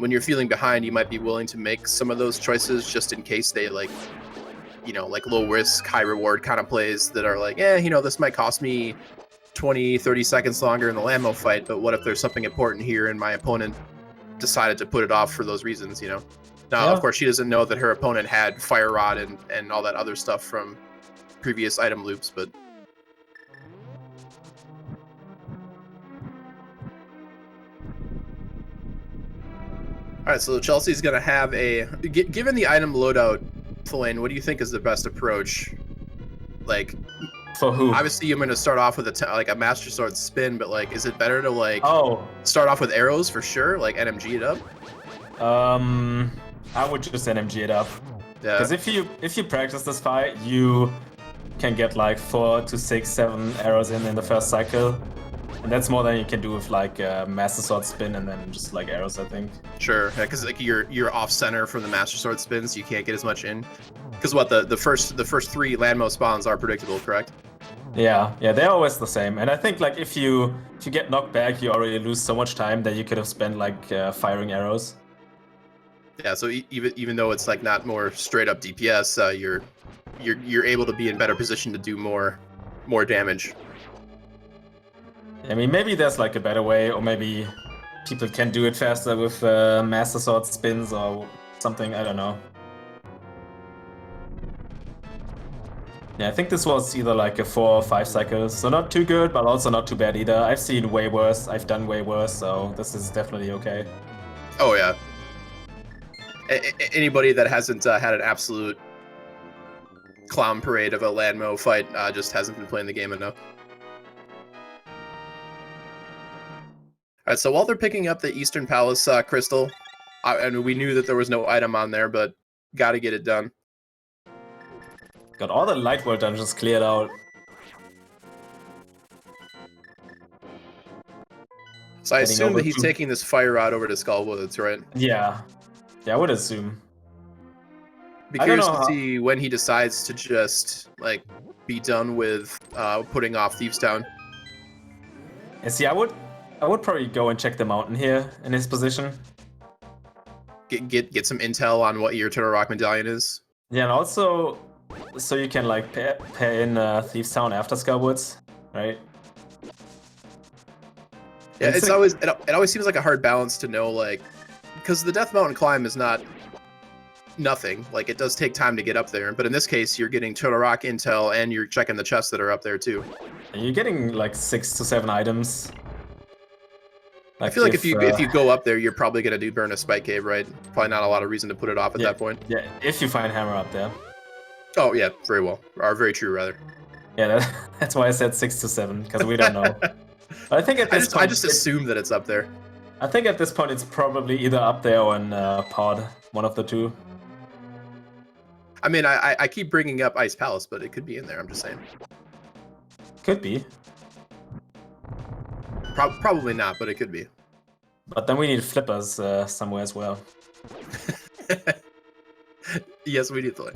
When you're feeling behind, you might be willing to make some of those choices just in case they like low risk, high reward kind of plays that are like, this might cost me 20, 30 seconds longer in the Lambo fight, but what if there's something important here and my opponent decided to put it off for those reasons, Now, of course, she doesn't know that her opponent had Fire Rod and all that other stuff from previous item loops, but... Alright, so Chelsey's going to have a... Given the item loadout, Flynn, what do you think is the best approach? Like... For who? Obviously, I'm going to start off with a Master Sword spin, but, like, is it better to, like... Start off with arrows for sure? Like, NMG it up? I would just NMG it up. Yeah. Because if you practice this fight, you can get, like, 4 to 6, 7 arrows in the first cycle. And that's more than you can do with like Master Sword spin and then just like arrows, I think. Sure, yeah, because like you're off center from the Master Sword spin, so you can't get as much in. Because what the first 3 Landmo spawns are predictable, correct? Yeah, they're always the same. And I think like if you get knocked back, you already lose so much time that you could have spent like firing arrows. Yeah, so even though it's like not more straight up DPS, you're able to be in better position to do more damage. I mean, maybe there's like a better way, or maybe people can do it faster with Master Sword spins or something, I don't know. Yeah, I think this was either like a 4 or 5 cycles, so not too good, but also not too bad either. I've seen way worse, I've done way worse, so this is definitely okay. Oh yeah. Anybody that hasn't had an absolute clown parade of a Landmo fight just hasn't been playing the game enough. Alright, so while they're picking up the Eastern Palace crystal, and we knew that there was no item on there, but gotta get it done. Got all the Light World dungeons cleared out. So I assume that he's taking this Fire Rod over to Skull Woods, right? Yeah, I would assume. Be curious to see when he decides to just like be done with putting off Thieves Town. And see, I would probably go and check the mountain here in his position. Get some intel on what your Turtle Rock Medallion is. Yeah, and also so you can like pair in Thieves Town after Skullwoods, right? Yeah, it always seems like a hard balance to know, like, because the Death Mountain climb is not nothing. Like, it does take time to get up there, but in this case, you're getting Turtle Rock intel and you're checking the chests that are up there too. And you're getting like 6 to 7 items. Like, I feel like if you go up there, you're probably gonna burn a Spike Cave, right? Probably not a lot of reason to put it off at that point. Yeah, if you find Hammer up there. Oh yeah, very well, or very true rather. Yeah, that's why I said 6 to 7 because we don't know. But I think at this point, I just assume that it's up there. I think at this point it's probably either up there or in Pod, one of the two. I mean, I keep bringing up Ice Palace, but it could be in there. I'm just saying. Could be. Probably not, but it could be. But then we need flippers somewhere as well. Yes, we need to.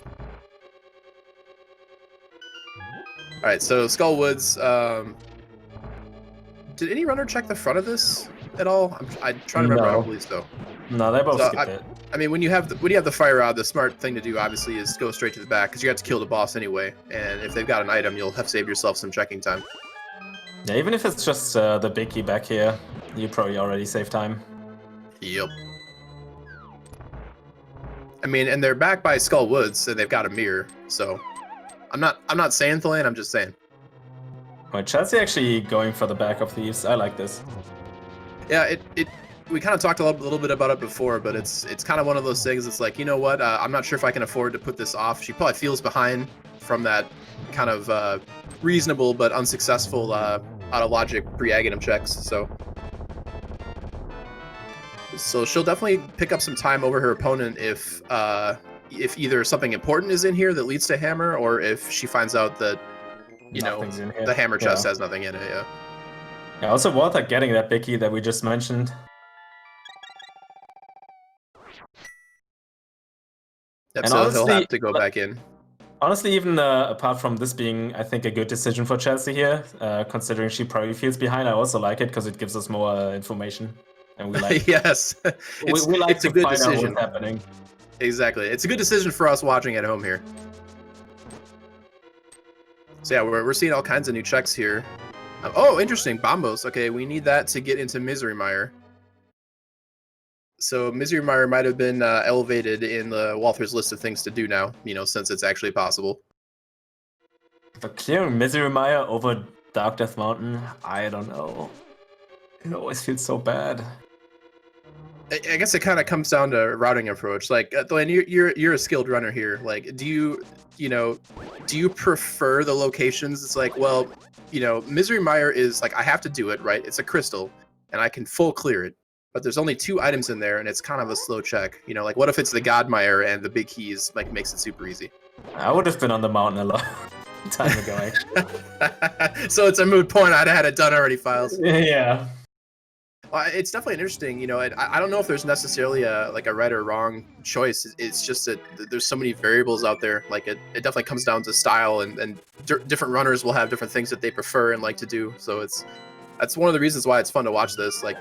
All right, so Skull Woods. Did any runner check the front of this at all? I'm trying to remember. I don't believe so. No, they both skipped it. I mean, when you have the Fire Rod, the smart thing to do obviously is go straight to the back because you have to kill the boss anyway. And if they've got an item, you'll have saved yourself some checking time. Yeah, even if it's just the biggie back here, you probably already save time. Yep. I mean, and they're back by Skull Woods, and they've got a mirror. So, I'm not saying Thalain, I'm just saying. Wait, Chelsey actually going for the back of Thieves. I like this. Yeah, we kind of talked a little bit about it before, but it's kind of one of those things. It's like, you know what? I'm not sure if I can afford to put this off. She probably feels behind from that kind of reasonable but unsuccessful out of logic pre-Aghanim checks. So she'll definitely pick up some time over her opponent if either something important is in here that leads to Hammer, or if she finds out that the Hammer chest has nothing in it. Yeah. Yeah. Also, Walther getting that biggie that we just mentioned. Yep, and so honestly, he'll have to go back in. Honestly, even apart from this being, I think, a good decision for Chelsea here, considering she probably feels behind, I also like it because it gives us more information, and we like Yes, we like it's a to good find out decision. what's happening. Exactly, it's a good decision for us watching at home here. So yeah, we're seeing all kinds of new checks here. Oh, interesting, Bombos. Okay, we need that to get into Misery Mire. So Misery Mire might have been elevated in the Walther's list of things to do now, you know, since it's actually possible. But clearing Misery Mire over Dark Death Mountain, I don't know. It always feels so bad. I guess it kind of comes down to routing approach. Like, Glenn, you're a skilled runner here. Like, do you prefer the locations? It's like, well, you know, Misery Mire is like, I have to do it, right? It's a crystal, and I can full clear it. But there's only 2 items in there, and it's kind of a slow check. You know, like, what if it's the God Mire and the big keys like makes it super easy? I would have been on the mountain a long time ago, actually. So it's a moot point. I'd have had it done already, Files. Yeah. It's definitely interesting, you know. I don't know if there's necessarily a right or wrong choice. It's just that there's so many variables out there. Like it definitely comes down to style, and different runners will have different things that they prefer and like to do. So that's one of the reasons why it's fun to watch this. Like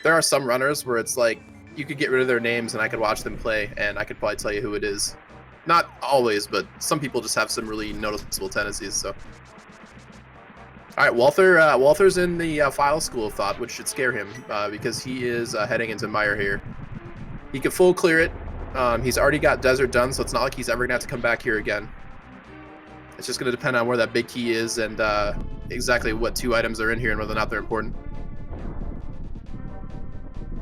there are some runners where it's like you could get rid of their names and I could watch them play and I could probably tell you who it is. Not always, but some people just have some really noticeable tendencies. So. All right, Walther's in the file school of thought, which should scare him because he is heading into Mire here. He can full clear it. He's already got Desert done, so it's not like he's ever going to have to come back here again. It's just going to depend on where that big key is and exactly what 2 items are in here and whether or not they're important.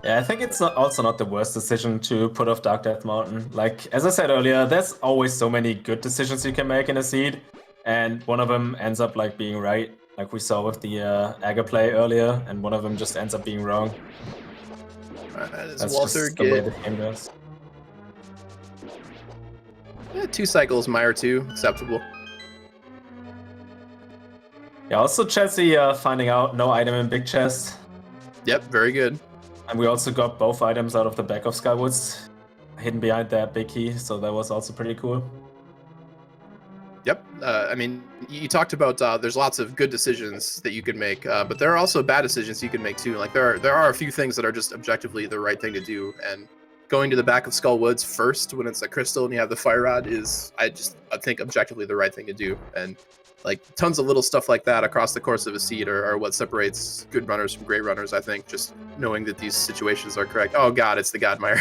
Yeah, I think it's also not the worst decision to put off Dark Death Mountain. Like, as I said earlier, there's always so many good decisions you can make in a seed, and one of them ends up like being right. Like we saw with the Aga play earlier, and one of them just ends up being wrong. Does Walther just the way the game goes. Yeah, 2 cycles, Mire 2, acceptable. Yeah, also Chelsea finding out no item in big chest. Yep, very good. And we also got both items out of the back of Skywoods, hidden behind that big key, so that was also pretty cool. Yep. I mean, you talked about there's lots of good decisions that you could make, but there are also bad decisions you can make too. Like there are a few things that are just objectively the right thing to do, and going to the back of Skull Woods first when it's a crystal and you have the fire rod is I think objectively the right thing to do. And like tons of little stuff like that across the course of a seed are what separates good runners from great runners. I think just knowing that these situations are correct. Oh God, it's the Godmire.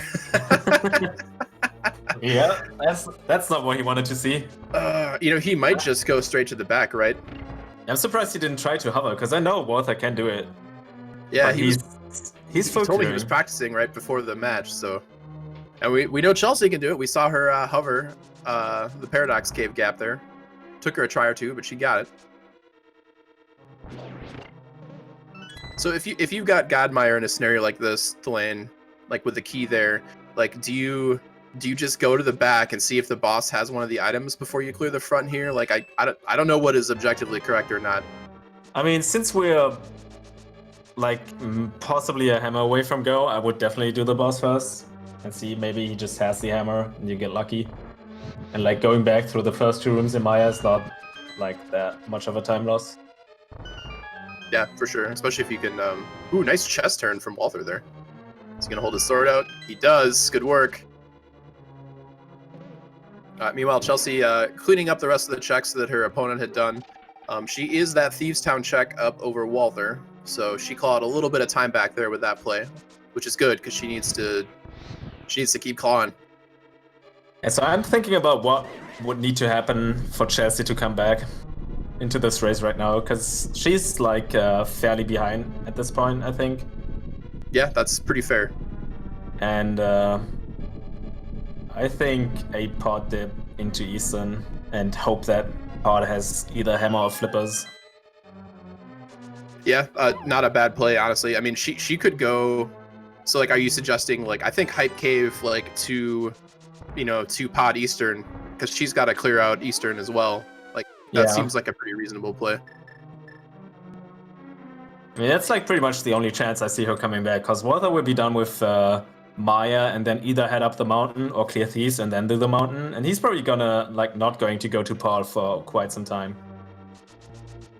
Yeah, that's not what he wanted to see. You know, he might just go straight to the back, right? I'm surprised he didn't try to hover, because I know Walther can do it. Yeah, he's full told me he clearing. was practicing right before the match, so. And we know Chelsea can do it. We saw her hover the Paradox Cave gap there. Took her a try or 2, but she got it. So if you've got Godmire in a scenario like this, Delane, like with the key there, like do you just go to the back and see if the boss has one of the items before you clear the front here? Like I don't know what is objectively correct or not. I mean, since we're like possibly a hammer away from go, I would definitely do the boss first and see maybe he just has the hammer and you get lucky. And like going back through the first 2 rooms in Maya is not like that much of a time loss. Yeah, for sure. Especially if you can. Ooh, nice chest turn from Walther there. He's gonna hold his sword out. He does. Good work. Meanwhile, Chelsea cleaning up the rest of the checks that her opponent had done. She is that Thieves Town check up over Walther, so she clawed a little bit of time back there with that play, which is good because she needs to keep clawing. And so I'm thinking about what would need to happen for Chelsea to come back into this race right now, because she's like fairly behind at this point, I think. Yeah, that's pretty fair. And I think a pod dip into Eastern and hope that pod has either hammer or flippers. Yeah, not a bad play, honestly. I mean, she could go. So, like, are you suggesting like I think Hype Cave like to pod Eastern because she's got to clear out Eastern as well. Like that seems like a pretty reasonable play. I mean, that's like pretty much the only chance I see her coming back, because Walther will be done with Maya and then either head up the mountain or clear thieves and then do the mountain. And he's probably gonna like not going to go to Paul for quite some time.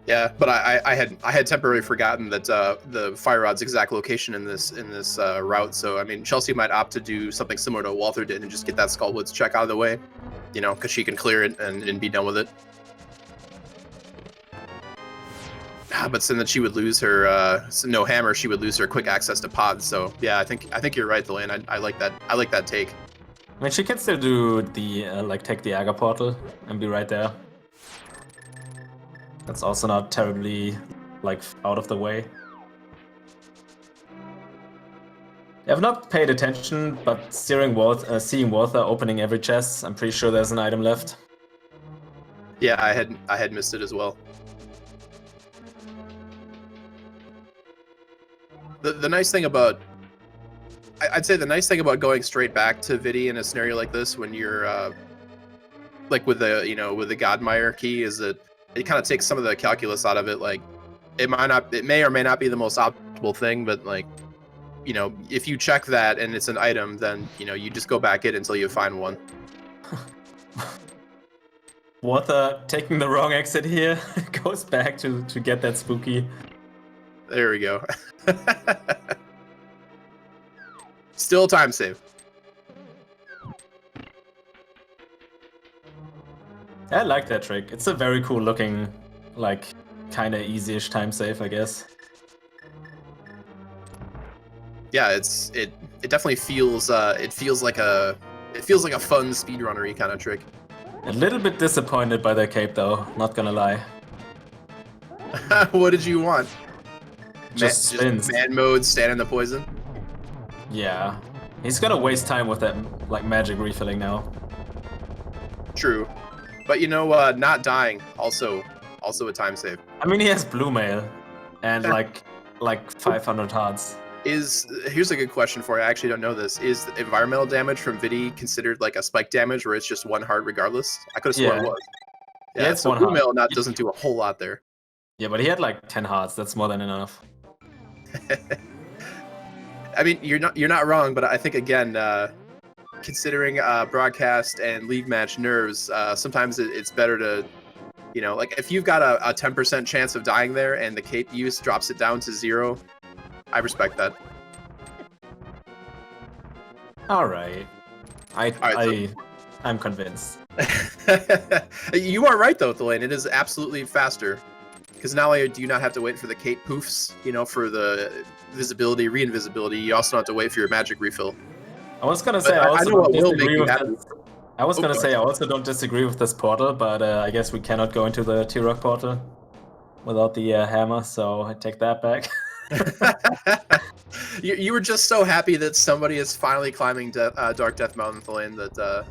Yeah, but I had temporarily forgotten that the fire rod's exact location in this route. So I mean, Chelsea might opt to do something similar to Walther did and just get that Skullwoods check out of the way, you know, because she can clear it and be done with it. But then she would lose her no hammer. She would lose her quick access to pods. So yeah, I think you're right, Delane. I like that. I like that take. I mean, she can still do the like take the Aga portal and be right there. That's also not terribly like out of the way. I've not paid attention, but seeing Walther opening every chest, I'm pretty sure there's an item left. Yeah, I had missed it as well. The nice thing about, I'd say the nice thing about going straight back to Vidi in a scenario like this, when you're like with the Godmire key, is that it kind of takes some of the calculus out of it. Like it may or may not be the most optimal thing, but like, you know, if you check that and it's an item, then you know you just go back in until you find one. Walther taking the wrong exit here goes back to get that spooky. There we go. Still time save. I like that trick. It's a very cool looking, like, kind of easy-ish time save, I guess. Yeah, it definitely feels like a fun speedrunner-y kind of trick. A little bit disappointed by that cape though, not gonna lie. What did you want? Just spins. Man mode, stand in the poison. Yeah, he's gonna waste time with that like magic refilling now. True, but you know, not dying also a time save. I mean, he has blue mail and like 500 hearts. Here's a good question for you. I actually don't know this. Is environmental damage from Vidi considered like a spike damage where it's just one heart regardless? I could have sworn it was. Yeah, it's so one blue heart. mail doesn't do a whole lot there. Yeah, but he had like 10 hearts. That's more than enough. I mean, you're not wrong, but I think again, considering broadcast and league match nerves, sometimes it's better to, you know, like if you've got a 10% chance of dying there and the cape use drops it down to 0, I respect that. All right, I'm convinced. You are right though, Delane. It is absolutely faster. Because not only do you not have to wait for the cape poofs, you know, for the visibility, re-invisibility, you also don't have to wait for your magic refill. I was gonna say I also don't disagree with happy. this. I was gonna say I also don't disagree with this portal, but I guess we cannot go into the T-Rock portal without the hammer, so I take that back. You were just so happy that somebody is finally climbing Dark Death Mountain, Delane, that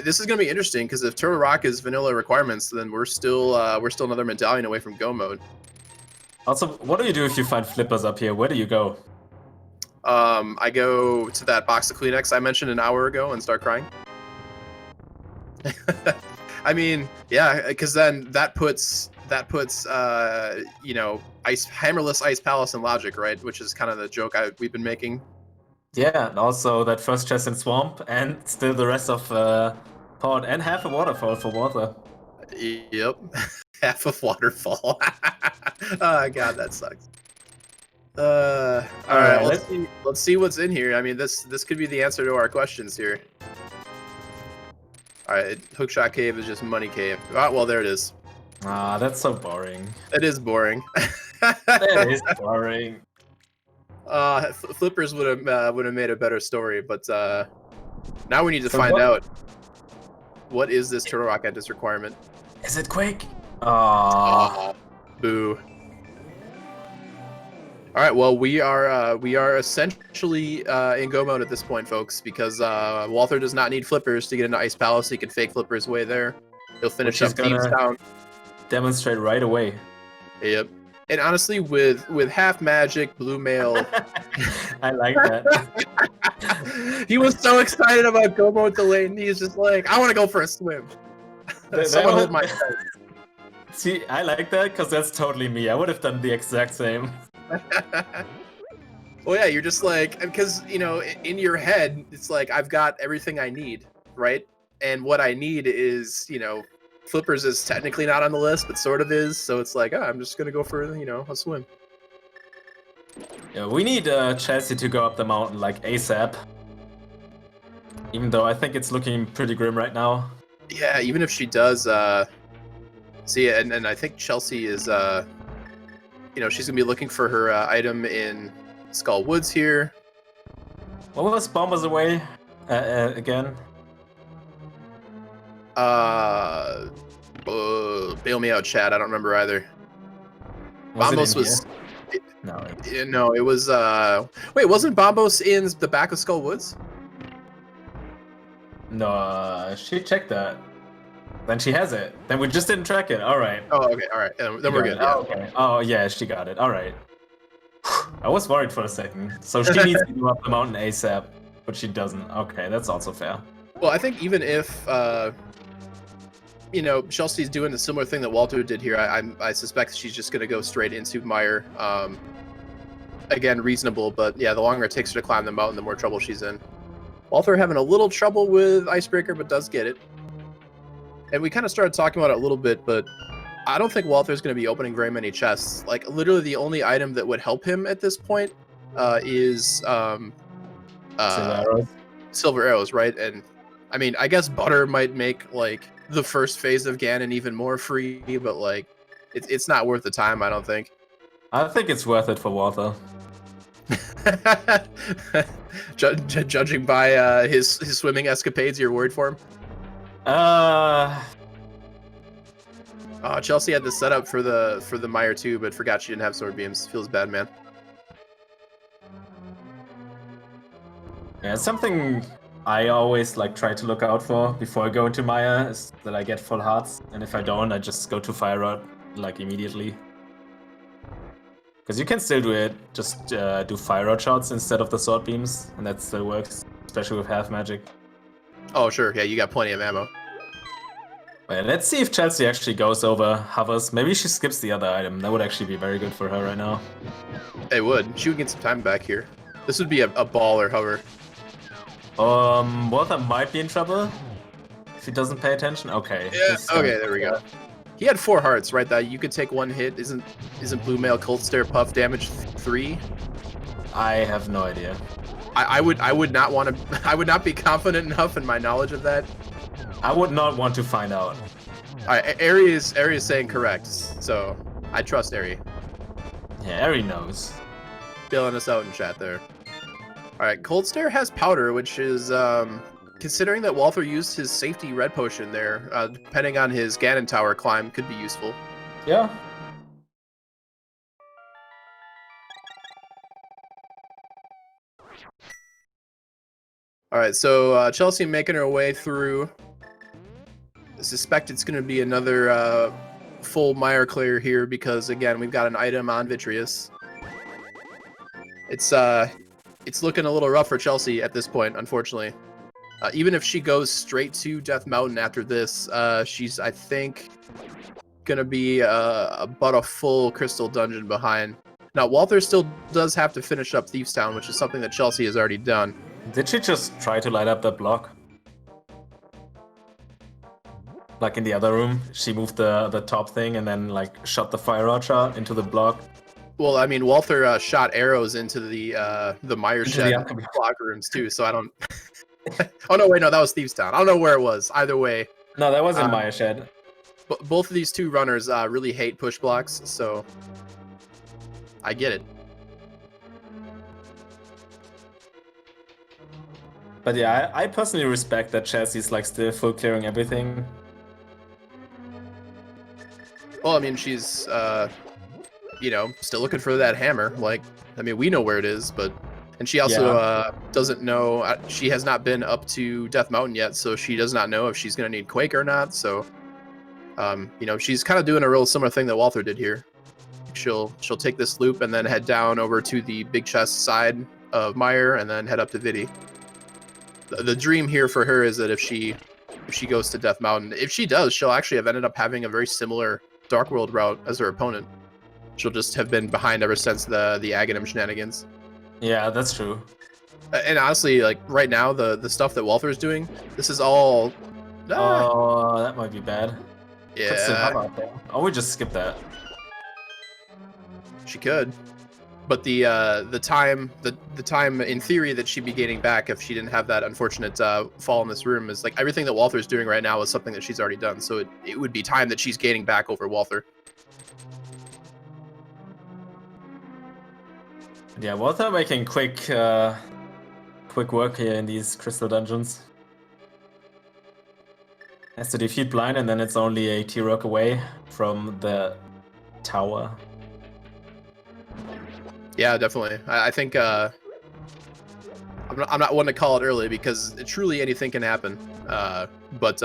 this is going to be interesting, because if Turtle Rock is vanilla requirements, then we're still another medallion away from go mode. Also, what do you do if you find flippers up here? Where do you go? I go to that box of Kleenex I mentioned an hour ago and start crying. I mean, yeah, because then that puts you know, hammerless Ice Palace and Logic, right? Which is kind of the joke we've been making. Yeah, and also that first chest in Swamp, and still the rest of Pod, and half a waterfall for Walther. Yep, half of waterfall. Oh god, that sucks. All right, let's see what's in here. I mean, this could be the answer to our questions here. All right, Hookshot Cave is just Money Cave. Oh, well, there it is. Ah, that's so boring. It is boring. That is boring. Flippers would have made a better story, but now we need to find out what is this Turtle Rock Entis requirement. Is it Quake? Ah, boo. All right, well we are essentially in go mode at this point, folks, because Walther does not need flippers to get into Ice Palace. He can fake flipper his way there. He'll finish up Thieves Town. Demonstrate right away. Yep. And honestly, with half magic, blue mail, I like that. He was so excited about go mode Delane. He's just like, I want to go for a swim. Someone hold my head. See, I like that because that's totally me. I would have done the exact same. Well, yeah, you're just like, because, you know, in your head, it's like, I've got everything I need, right? And what I need is, you know, Flippers is technically not on the list, but sort of is. So it's like, I'm just going to go for, you know, a swim. Yeah, we need Chelsea to go up the mountain like ASAP. Even though I think it's looking pretty grim right now. Yeah, even if she does, see, and I think Chelsea is, you know, she's going to be looking for her item in Skull Woods here. What was Bombers away again? Bail me out, Chad. I don't remember either. Bombos was... No. No, it was... Wait, wasn't Bombos in the back of Skull Woods? No, she checked that. Then she has it. Then we just didn't track it. All right. Oh, okay. All right. Then we're good. Yeah. Oh, okay. Oh, yeah, she got it. All right. I was worried for a second. So she needs to go up the mountain ASAP, but she doesn't. Okay, that's also fair. Well, I think even if, you know, Chelsea's doing the similar thing that Walter did here, I suspect she's just going to go straight into Mire. Again, reasonable, but yeah, the longer it takes her to climb the mountain, the more trouble she's in. Walther having a little trouble with Icebreaker, but does get it. And we kind of started talking about it a little bit, but I don't think Walther's going to be opening very many chests. Like, literally the only item that would help him at this point is Silver arrows. Silver arrows, right? And I mean, I guess Butter might make like the first phase of Ganon even more free, but like it's not worth the time, I don't think. I think it's worth it for Walther. Judging by his swimming escapades, you're worried for him? Chelsea had the setup for the Mire too, but forgot she didn't have sword beams. Feels bad, man. Yeah, something I always like try to look out for before I go into Maya is that I get full hearts, and if I don't, I just go to Fire Rod like immediately. Because you can still do it, just do Fire Rod shots instead of the sword beams, and that still works, especially with half magic. Oh sure, yeah, you got plenty of ammo. Wait, let's see if Chelsea actually goes over hovers. Maybe she skips the other item. That would actually be very good for her right now. It would. She would get some time back here. This would be a ball or hover. Walther might be in trouble if he doesn't pay attention. Okay. Yeah. Okay, there we go. He had 4 hearts, right? That you could take 1 hit. Isn't Blue Mail Cold Stare Puff damage 3? I have no idea. I would not want to. I would not be confident enough in my knowledge of that. I would not want to find out. All right, Ari is saying correct, so I trust Ari. Yeah, Ari knows. Bailing us out in chat there. All right, Cold Stare has powder, which is considering that Walther used his safety red potion there. Depending on his Ganon Tower climb, could be useful. Yeah. All right, so Chelsea making her way through. I suspect it's going to be another full Mire clear here because again we've got an item on Vitreous. It's looking a little rough for Chelsea at this point, unfortunately. Even if she goes straight to Death Mountain after this, she's I think gonna be about a full crystal dungeon behind. Now Walther still does have to finish up Thieves Town, which is something that Chelsea has already done. Did she just try to light up that block? Like in the other room, she moved the top thing and then like shot the fire rod shot into the block. Well, I mean, Walther shot arrows into the Mire shed block rooms too, so I don't. Oh no, wait, no, that was Thieves Town. I don't know where it was. Either way. No, that was in Mire shed. Both of these two runners really hate push blocks, so I get it. But yeah, I personally respect that Chelsea's like still full clearing everything. Well, I mean, she's, you know, still looking for that hammer. Like, I mean, we know where it is, but... And she also doesn't know... she has not been up to Death Mountain yet, so she does not know if she's going to need Quake or not, so... you know, she's kind of doing a real similar thing that Walther did here. She'll take this loop and then head down over to the big chest side of Mire and then head up to Vidi. The dream here for her is that if she goes to Death Mountain, if she does, she'll actually have ended up having a very similar Dark World route as her opponent. She'll just have been behind ever since the Aghanim shenanigans. Yeah, that's true. And honestly, like right now, the stuff that Walther is doing, this is all. Oh, that might be bad. Could still have Yeah, out there. Oh, we just skip that. she could. But the time in theory that she'd be gaining back if she didn't have that unfortunate fall in this room is like everything that Walther's doing right now is something that she's already done. So it would be time that she's gaining back over Walther. Yeah, Walther making quick work here in these crystal dungeons. Has to defeat Blind, and then it's only a T-Rock away from the tower. Yeah, definitely. I think I'm not one to call it early because truly anything can happen. But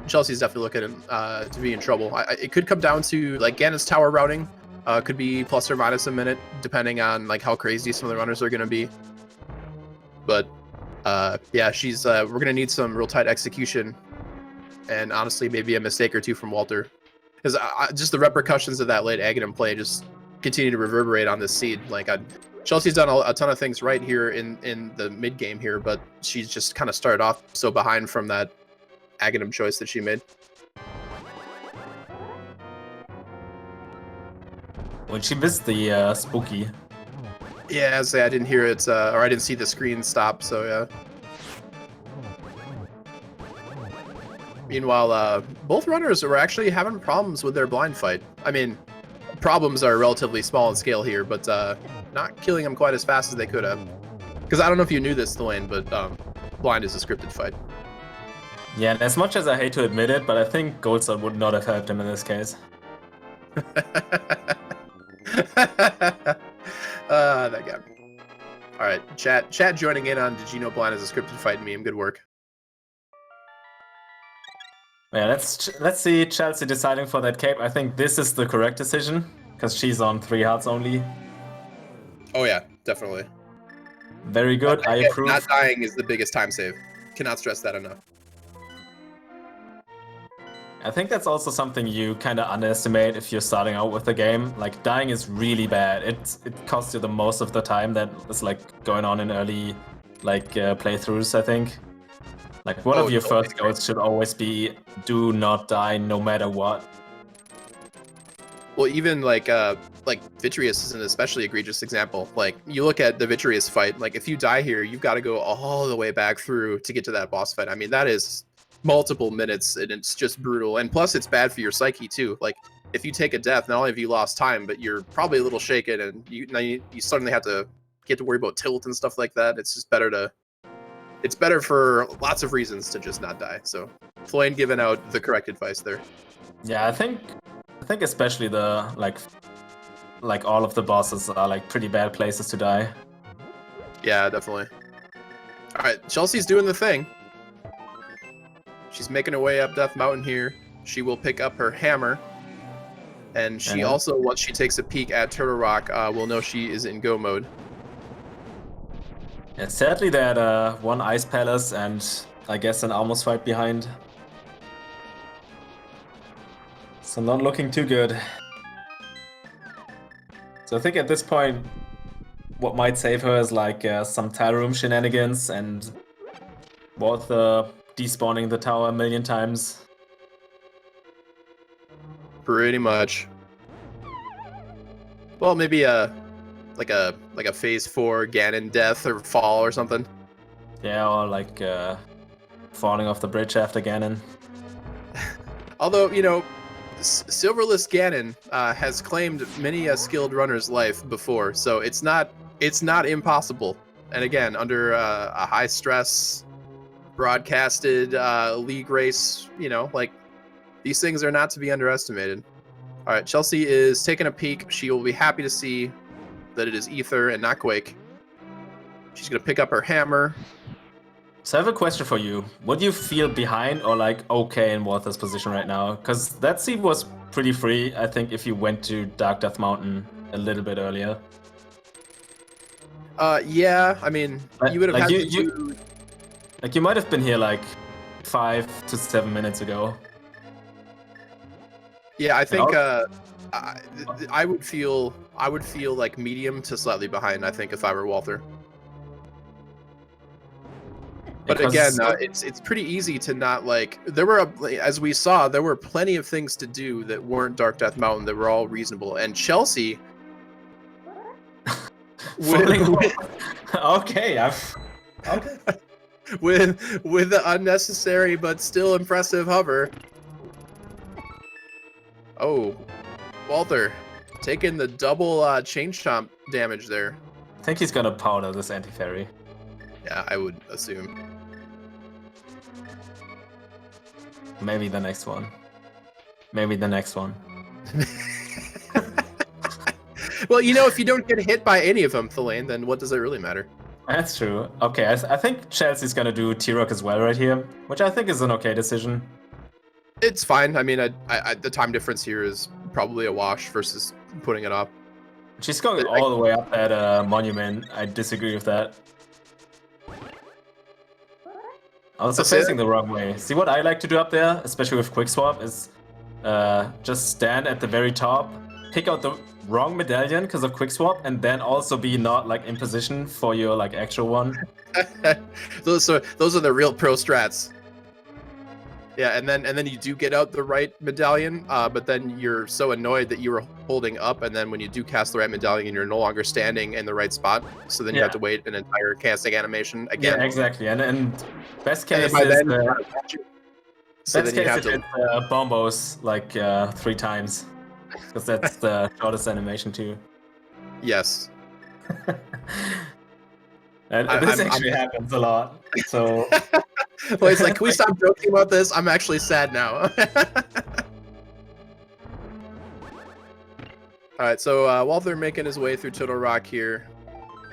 Chelsea's definitely looking to be in trouble. It could come down to like Ganon's tower routing. Could be plus or minus a minute depending on like how crazy some of the runners are going to be. But yeah, she's we're going to need some real tight execution, and honestly maybe a mistake or two from Walther, because just the repercussions of that late Aghanim play just continue to reverberate on this seed. Like Chelsea's done a ton of things right here in the mid game here, but she's just kind of started off so behind from that Aghanim choice that she made. When she missed the spooky. Yeah, I say I didn't hear it, or I didn't see the screen stop, so yeah. Meanwhile, both runners were actually having problems with their blind fight. I mean, problems are relatively small in scale here, but not killing them quite as fast as they could have. Because I don't know if you knew this, Delane, but blind is a scripted fight. Yeah, and as much as I hate to admit it, but I think Goldstar would not have helped him in this case. That got me. All right, chat joining in on did you know blind is a scripted fight meme. Good work. Yeah, let's see Chelsea deciding for that cape. I think this is the correct decision because she's on 3 hearts only. Oh yeah, definitely. Very good. I approve. Not dying is the biggest time save. Cannot stress that enough. I think that's also something you kind of underestimate if you're starting out with the game. Like, dying is really bad. It costs you the most of the time that is like going on in early playthroughs, I think. Like, one of your first goals should always be do not die no matter what. Well, even like Vitreous is an especially egregious example. Like, you look at the Vitreous fight, like if you die here, you've got to go all the way back through to get to that boss fight. I mean, that is multiple minutes, and it's just brutal. And plus, it's bad for your psyche too. Like, if you take a death, not only have you lost time, but you're probably a little shaken, and you suddenly have to get to worry about tilt and stuff like that. It's just better to. It's better for lots of reasons to just not die. So, Floyne giving out the correct advice there. Yeah, I think especially the like all of the bosses are like pretty bad places to die. Yeah, definitely. All right, Chelsea's doing the thing. She's making her way up Death Mountain here. She will pick up her hammer. And she also, once she takes a peek at Turtle Rock, will know she is in go mode. Yeah, sadly that one Ice Palace and I guess an almost fight behind. So not looking too good. So I think at this point, what might save her is like some tile room shenanigans and Walther despawning the tower a million times. Pretty much. Well, maybe like a phase 4 Ganon death or fall or something. Yeah, or like falling off the bridge after Ganon. Although, you know, Silverless Ganon has claimed many a skilled runner's life before, so it's not impossible. And again, under a high stress broadcasted league race, you know, like these things are not to be underestimated. All right, Chelsea is taking a peek. She will be happy to see that it is Ether and not Quake. She's gonna pick up her hammer. So I have a question for you. Would you feel behind or like okay in Walther's position right now? Because that seed was pretty free, I think, if you went to Dark Death Mountain a little bit earlier. Yeah, I mean, you would have had to like you might have been here like 5 to 7 minutes ago. Yeah, I think I would feel like medium to slightly behind, I think, if I were Walther. But again, it's pretty easy to not like. There were, as we saw, there were plenty of things to do that weren't Dark Death Mountain that were all reasonable. And Chelsea, okay, okay. with the unnecessary but still impressive hover. Oh, Walther, taking the double chain chomp damage there. I think he's gonna powder this anti-fairy. Yeah, I would assume. Maybe the next one. Maybe the next one. Well, you know, if you don't get hit by any of them, Thelaine, then what does it really matter? That's true. Okay, I think Chelsea's gonna do T-Rock as well right here, which I think is an okay decision. It's fine. I mean, the time difference here is probably a wash versus putting it up. She's going all the way up at Monument. I disagree with that. Also facing the wrong way. See what I like to do up there, especially with Quick Swap, is just stand at the very top, pick out the wrong medallion because of Quick Swap, and then also be not like in position for your like actual one. those are the real pro strats. Yeah, and then you do get out the right medallion, but then you're so annoyed that you were holding up, and then when you do cast the right medallion, you're no longer standing in the right spot. So then you have to wait an entire casting animation again. Yeah, exactly. And best case and is so best case is bombos like 3 times, because that's the shortest animation too. Yes. And this actually happens a lot. So. Well, it's like, can we stop joking about this? I'm actually sad now. Alright, so Walther making his way through Total Rock here.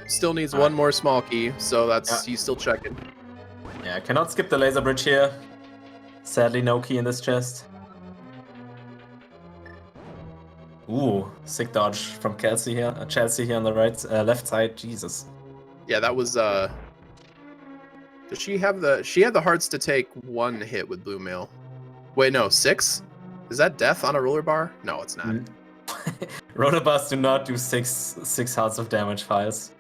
Still needs one more small key, so he's still checking. Yeah, cannot skip the laser bridge here. Sadly, no key in this chest. Ooh, sick dodge from Chelsea here on the left side. Jesus. Yeah, that was Does she have the hearts to take 1 hit with Blue Mail? Wait, no, 6? Is that death on a roller bar? No, it's not. Roller bars do not do 6 hearts of damage files.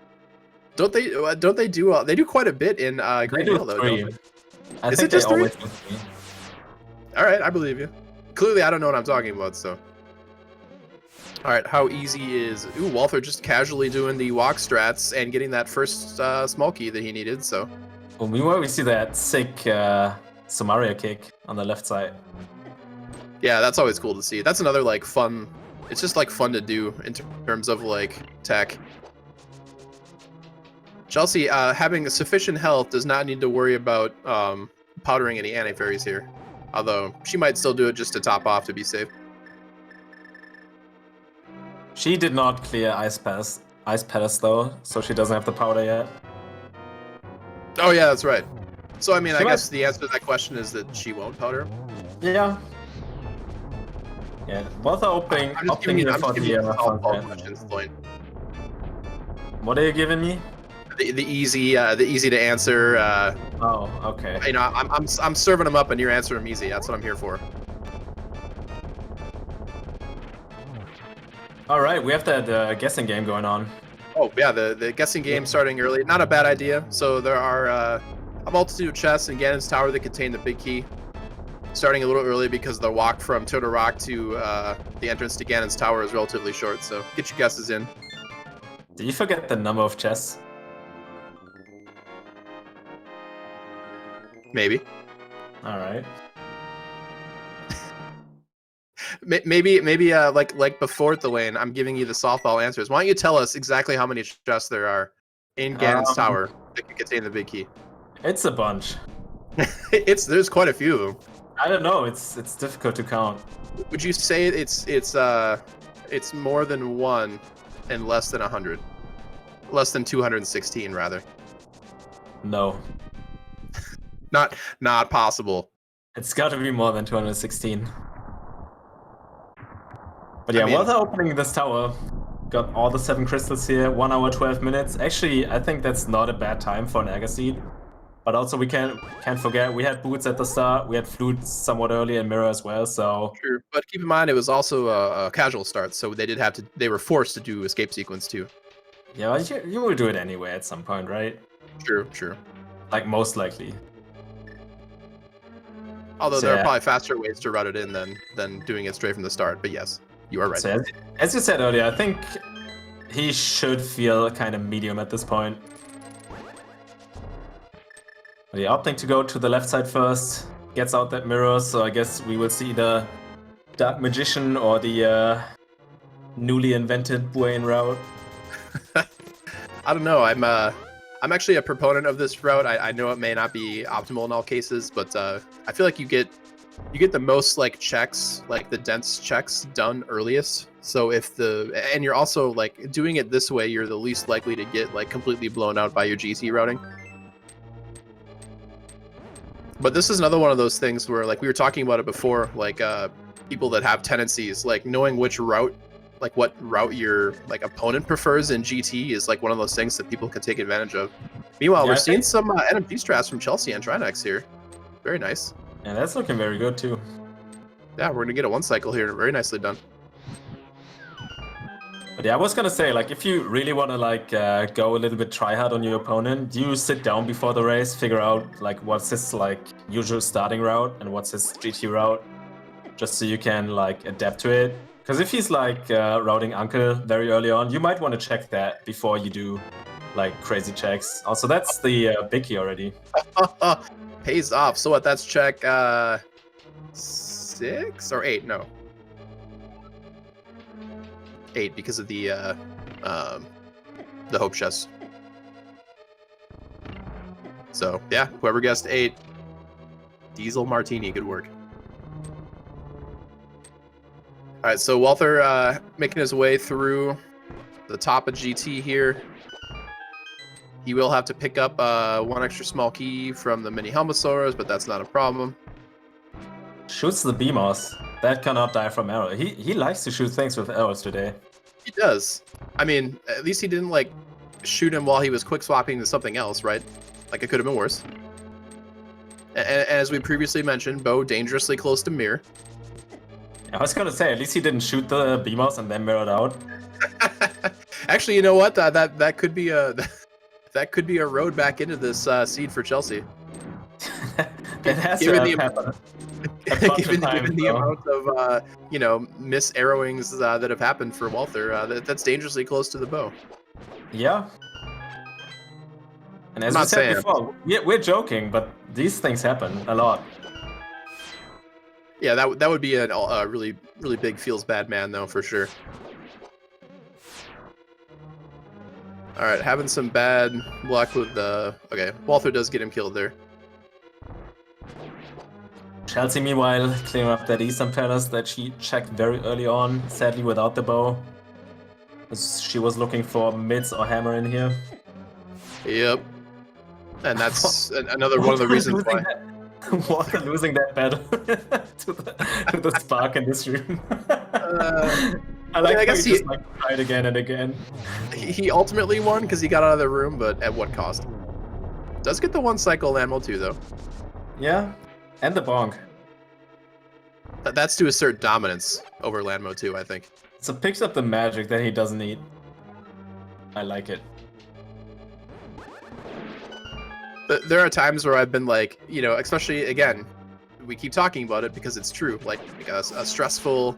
Don't they do they do quite a bit in Green Hill though, don't they? I think they always do 3. Alright, I believe you. Clearly I don't know what I'm talking about, so. Alright, how easy is... Ooh, Walther just casually doing the walk strats and getting that first small key that he needed, so. Well, meanwhile, we see that sick Samaria kick on the left side. Yeah, that's always cool to see. That's another, like, fun... It's just, like, fun to do in terms of, like, tech. Chelsea, having sufficient health, does not need to worry about powdering any anti-fairies here. Although, she might still do it just to top off to be safe. She did not clear Ice Palace, though, so she doesn't have the powder yet. Oh yeah, that's right. So I mean, I guess the answer to that question is that she won't powder. Yeah. Yeah. Walther opting here for the questions, Lloyd. What are you giving me? The easy to answer. Oh, okay. You know, I'm serving them up, and you're answering them easy. That's what I'm here for. All right, we have that guessing game going on. Oh yeah, the guessing game starting early. Not a bad idea. So there are a multitude of chests in Ganon's Tower that contain the big key. Starting a little early because the walk from Total Rock to the entrance to Ganon's Tower is relatively short. So get your guesses in. Did you forget the number of chests? Maybe. All right. Maybe like before the lane, I'm giving you the softball answers. Why don't you tell us exactly how many chests there are in Ganon's Tower that can contain the big key? It's a bunch. There's quite a few of them. I don't know. It's difficult to count. Would you say it's more than 1 and less than 100? Less than 216 rather. No. Not possible. It's got to be more than 216. But yeah, I mean, Walther opening this tower, got all the 7 crystals here, 1 hour 12 minutes. Actually, I think that's not a bad time for an Agassi. But also we can't forget we had boots at the start, we had flutes somewhat early and mirror as well. So true, but keep in mind it was also a casual start, so they were forced to do escape sequence too. Yeah, well, you will do it anyway at some point, right? True. like most likely. Although So, there are yeah. probably faster ways to route it in than doing it straight from the start. But yes, you are right. So as you said earlier, I think he should feel kind of medium at this point. But yeah, opting to go to the left side first, gets out that mirror, so I guess we will see the Dark Magician or the newly invented Buane route. I don't know. I'm actually a proponent of this route. I know it may not be optimal in all cases, but I feel like you get the most like checks, like the dense checks done earliest. So and you're also like doing it this way, you're the least likely to get like completely blown out by your GT routing. But this is another one of those things where, like we were talking about it before, like people that have tendencies, like knowing which route, like what route your like opponent prefers in GT is like one of those things that people can take advantage of. Meanwhile, Yeah, we're seeing some NMG strats from Chelsea and Trinex here. Very nice. Yeah, that's looking very good too. Yeah, we're gonna get a one cycle here. Very nicely done. But yeah, I was gonna say, like, if you really want to like go a little bit try hard on your opponent, you sit down before the race, figure out like what's his like usual starting route and what's his GT route, just so you can like adapt to it. Because if he's like routing Uncle very early on, you might want to check that before you do like crazy checks. Also, that's the biggie already. Pays off. So what? That's check 6 or 8? No. 8 because of the hope chest. So yeah, whoever guessed 8, Diesel Martini, good work. All right, so Walther making his way through the top of GT here. He will have to pick up one extra small key from the mini Helmosaurus, but that's not a problem. Shoots the BMOS. That cannot die from arrow. He likes to shoot things with arrows today. He does. I mean, at least he didn't like shoot him while he was quick swapping to something else, right? Like it could have been worse. And as we previously mentioned, Bo dangerously close to mirror. I was gonna say, at least he didn't shoot the BMOS and then mirrored out. Actually, you know what? That could be a that could be a road back into this seed for Chelsea. That has given to the happen. given the amount of you know, miss arrowings that have happened for Walther, that's dangerously close to the bow. Yeah. And as I'm we not said saying. before, we're joking, but these things happen a lot. Yeah, that would be a really big feels bad man though, for sure. All right, having some bad luck with the. Okay, Walther does get him killed there. Chelsea, meanwhile, clearing up that Eastern Palace that she checked very early on, sadly without the bow. She was looking for mids or hammer in here. Yep. And that's another one of the reasons why. Walther losing that battle to the spark in this room. I like I guess he just like tried again and again. He ultimately won because he got out of the room, but at what cost? Does get the one cycle Landmo too, though. Yeah, and the bonk. That's to assert dominance over Landmo too, I think. So picks up the magic that he doesn't need. I like it. But there are times where I've been like, you know, especially again, we keep talking about it because it's true. Like a stressful,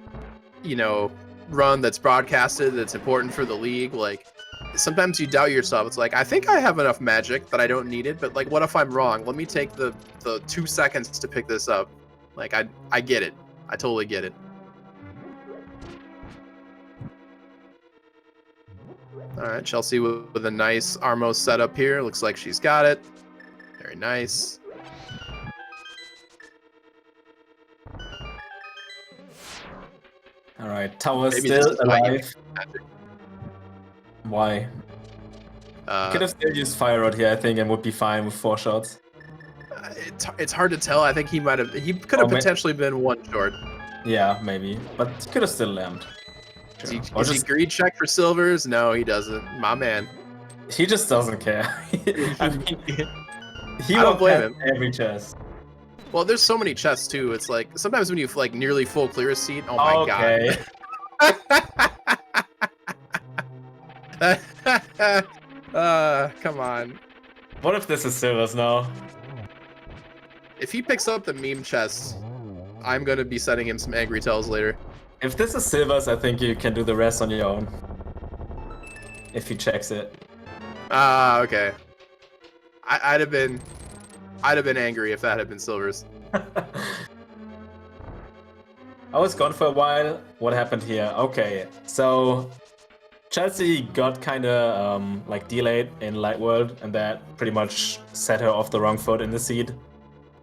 you know, run that's broadcasted, that's important for the league. Like sometimes you doubt yourself. It's like, I think I have enough magic that I don't need it, but like, what if I'm wrong? Let me take the 2 seconds to pick this up. Like I get it. I totally get it. All right, Chelsea with a nice Armo setup here. Looks like she's got it. Very nice. All right, tower Maybe still this is why alive. Why? Could have still used fire rod here, I think, and would be fine with 4 shots. It's hard to tell. I think he could have potentially been one short. Yeah, maybe, but could have still landed. Sure. Is he greed check for silvers? No, he doesn't. My man. He just doesn't care. I mean, he I don't blame have him. Every chest. Well, there's so many chests too. It's like sometimes when you like nearly full clear a seat. Oh my god. Come on. What if this is Silver's now? If he picks up the meme chest, I'm gonna be sending him some angry tells later. If this is Silver's, I think you can do the rest on your own. If he checks it. Ah, okay. I'd have been angry if that had been Silver's. I was gone for a while. What happened here? Okay, so Chelsea got kind of like delayed in Light World, and that pretty much set her off the wrong foot in the seed.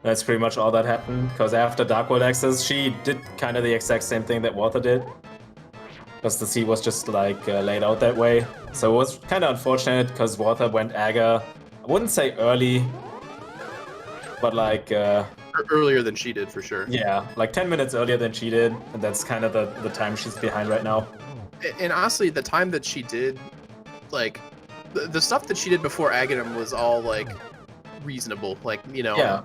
That's pretty much all that happened, because after Dark World Access, she did kind of the exact same thing that Walther did. Because the seed was just like laid out that way. So it was kind of unfortunate, because Walther went Aga, I wouldn't say early, but like... earlier than she did, for sure. Yeah, like 10 minutes earlier than she did, and that's kind of the time she's behind right now. And honestly, the time that she did, like, the stuff that she did before Aghanim was all, like, reasonable. Like, you know, Yeah.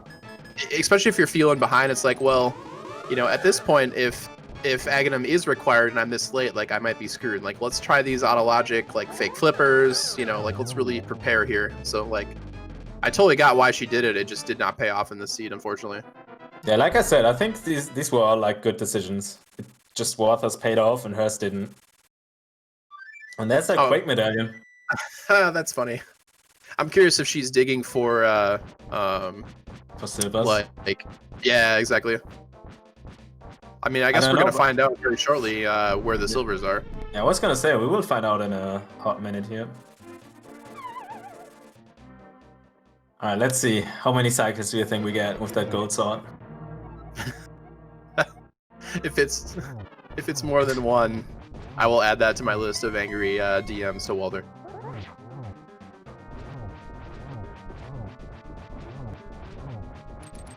Especially if you're feeling behind, it's like, well, you know, at this point, if Aghanim is required and I'm this late, like, I might be screwed. Like, let's try these autologic, like, fake flippers, you know, like, let's really prepare here. So, like, I totally got why she did it. It just did not pay off in the seed, unfortunately. Yeah, like I said, I think these were all like good decisions. It just Walther's paid off and hers didn't. And that's a Quake medallion. That's funny. I'm curious if she's digging for Silvers. like, yeah, exactly. I mean, I guess we're gonna find out very shortly where the Silvers are. Yeah, I was gonna say we will find out in a hot minute here. Alright, let's see. How many cycles do you think we get with that gold sword? If it's more than one, I will add that to my list of angry DMs to Walther.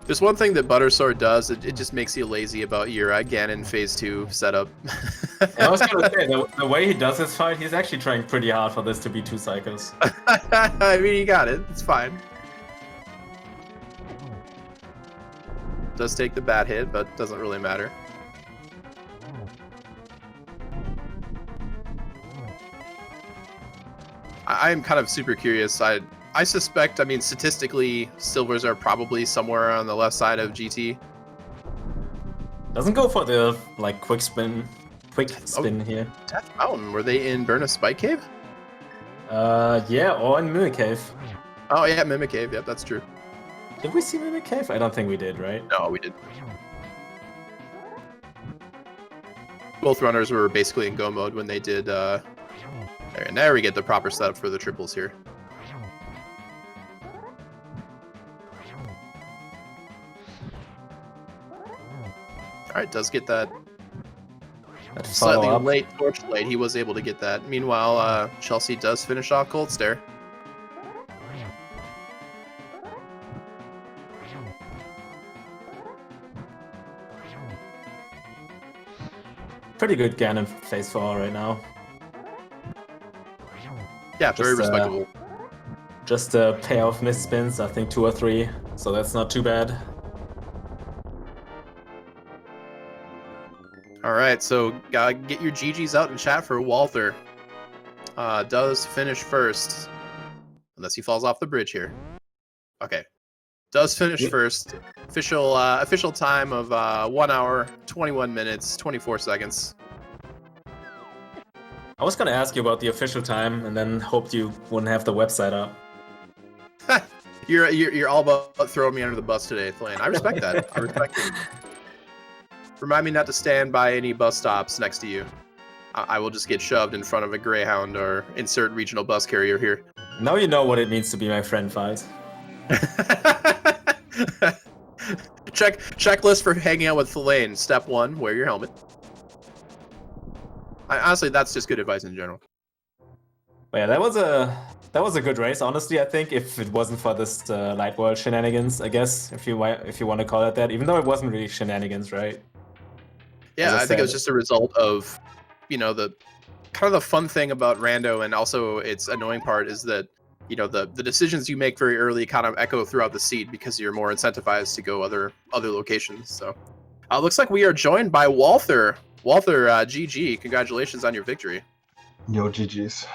There's one thing that Buttersword does, it just makes you lazy about your Ganon Phase 2 setup. I was gonna say, the way he does his fight, he's actually trying pretty hard for this to be 2 cycles. I mean, you got it. It's fine. Does take the bad hit, but doesn't really matter. I am kind of super curious. I suspect, I mean, statistically, Silvers are probably somewhere on the left side of GT. Doesn't go for the, like, quick spin here. Death Mountain, were they in Burn of Spike Cave? Yeah, or in Mimic Cave. Oh, yeah, Mimic Cave. Yep, that's true. Did we see Mimic Cave? I don't think we did, right? No, we didn't. Both runners were basically in go mode when they did, and there we get the proper setup for the triples here. Alright, does get that slightly late Torchlight. He was able to get that. Meanwhile, Chelsea does finish off Cold Stare. Pretty good Ganon Phase 4 right now. Yeah, very respectable. Just a pair of missed spins, I think 2 or 3, so that's not too bad. Alright, so get your GGs out in chat for Walther. Does finish first. Unless he falls off the bridge here. Okay. Does finish first. Official time of 1 hour, 21 minutes, 24 seconds. I was gonna ask you about the official time, and then hoped you wouldn't have the website up. You're all about throwing me under the bus today, Thlan. I respect that. I respect it. Remind me not to stand by any bus stops next to you. I will just get shoved in front of a Greyhound or insert regional bus carrier here. Now you know what it means to be my friend, Files. Checklist for hanging out with Thlan. Step 1, wear your helmet. Honestly, that's just good advice in general. But yeah, that was a good race. Honestly, I think if it wasn't for this Light World shenanigans, I guess if you want to call it that, even though it wasn't really shenanigans, right? Yeah, I think it was just a result of, you know, the kind of the fun thing about Rando, and also its annoying part is that, you know, the decisions you make very early kind of echo throughout the seed because you're more incentivized to go other locations. So, looks like we are joined by Walther. Walther, GG, congratulations on your victory. Yo, GG's.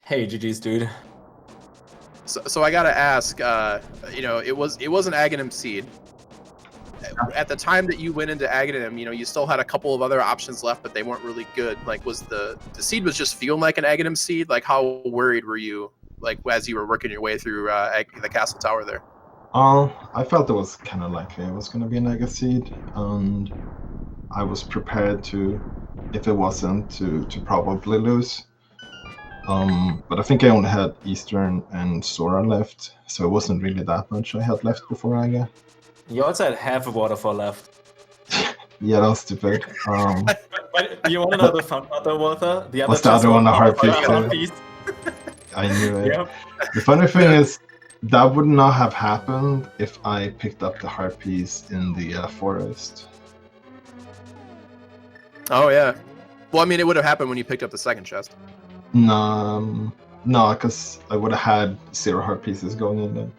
Hey, GG's, dude. So I gotta ask, you know, it was an Aghanim seed. At the time that you went into Aghanim, you know, you still had a couple of other options left, but they weren't really good. Like, was the seed was just feeling like an Aghanim seed? Like, how worried were you, like, as you were working your way through the castle tower there? I felt it was kind of likely it was going to be an Aga seed, and I was prepared to, if it wasn't, to probably lose. But I think I only had Eastern and Sora left, so it wasn't really that much I had left before Aga. You also had half a waterfall left. Yeah, that was stupid. But you want to know the fun part though, Walther? The What's the other one, a heart piece? I knew it. Yep. The funny thing is, that would not have happened if I picked up the heart piece in the forest. Oh yeah. Well, I mean, it would have happened when you picked up the second chest. No, because I would have had 0 heart pieces going in there.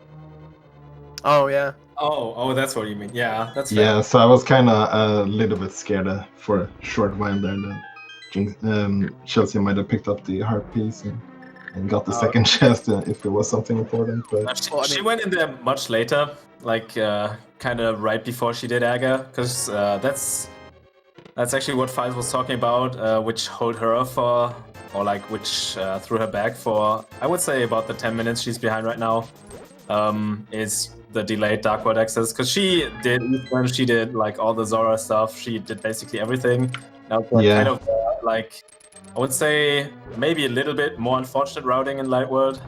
Oh yeah. Oh, that's what you mean. Yeah, that's fair. Yeah, so I was kind of a little bit scared for a short while there that Chelsea might have picked up the heart piece and got the second chest if it was something important. But She went in there much later, like kind of right before she did Aga, because that's actually what Files was talking about, which hold her up for, or like which threw her back for, I would say about the 10 minutes she's behind right now, is the delayed Dark World access, because she did like all the Zora stuff, she did basically everything. Now kind of like, I would say maybe a little bit more unfortunate routing in Light World.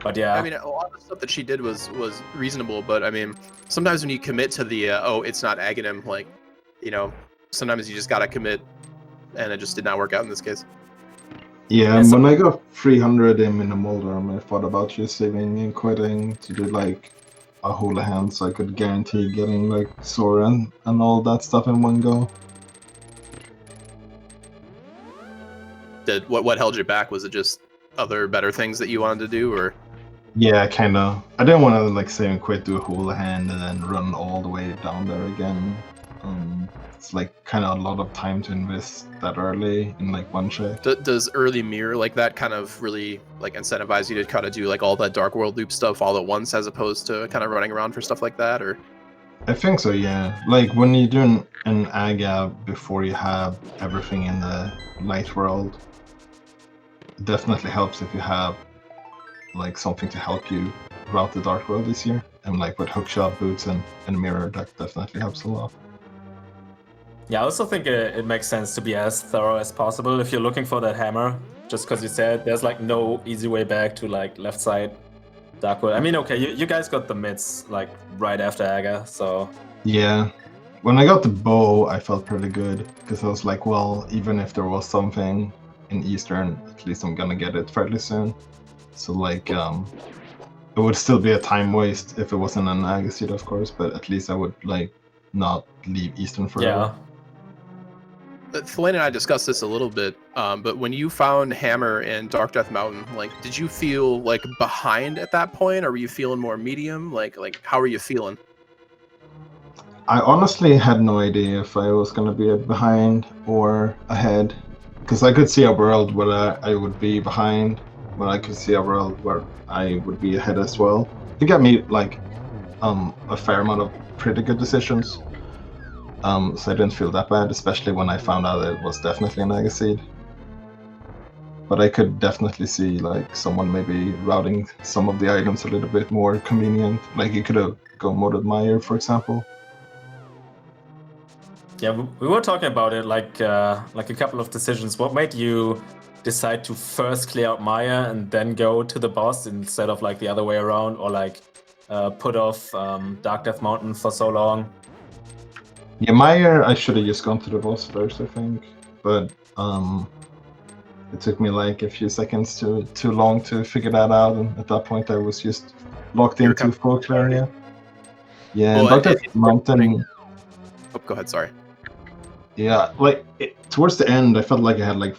But yeah. I mean, a lot of the stuff that she did was reasonable, but I mean, sometimes when you commit to the it's not Aghanim, like, you know, sometimes you just gotta commit, and it just did not work out in this case. Yeah, and when I got 300 in the Moldorm, I thought about just saving and quitting to do like a Holy Hand, so I could guarantee getting like Sora and all that stuff in one go. What held you back? Was it just other better things that you wanted to do, or? Yeah, kind of. I didn't want to like save and quit, do a Holy Hand, and then run all the way down there again. It's like kind of a lot of time to invest that early in like one check. Does early mirror like that kind of really like incentivize you to kind of do like all that Dark World loop stuff all at once, as opposed to kind of running around for stuff like that, or? I think so, yeah. Like when you're doing an Aga before you have everything in the Light World, it definitely helps if you have like something to help you route the Dark World this year. And like with hookshot boots and mirror, that definitely helps a lot. Yeah, I also think it makes sense to be as thorough as possible if you're looking for that hammer. Just because you said there's like no easy way back to like left side Dark World. I mean, okay, you guys got the mids like right after Aga, so. Yeah, when I got the bow, I felt pretty good because I was like, well, even if there was something in Eastern, at least I'm gonna get it fairly soon. So like, it would still be a time waste if it wasn't an Aga seed, of course, but at least I would like not leave Eastern forever. Yeah. Thelaine and I discussed this a little bit, but when you found Hammer in Dark Death Mountain, like, did you feel like behind at that point, or were you feeling more medium? Like how are you feeling? I honestly had no idea if I was gonna be behind or ahead, because I could see a world where I would be behind, but I could see a world where I would be ahead as well. It got me like a fair amount of pretty good decisions. So I didn't feel that bad, especially when I found out it was definitely an Aga seed. But I could definitely see like someone maybe routing some of the items a little bit more convenient. Like you could have gone Molded Meyer, for example. Yeah, we were talking about it like a couple of decisions. What made you decide to first clear out Maya and then go to the boss instead of like the other way around, or like put off Dark Death Mountain for so long? Yeah, Meyer, I should have just gone to the boss first, I think. But it took me like a few seconds too long to figure that out, and at that point I was just locked into full clearing. Yeah, Well, Dark Death Mountain. Oh, go ahead. Sorry. Yeah, like towards the end, I felt like I had like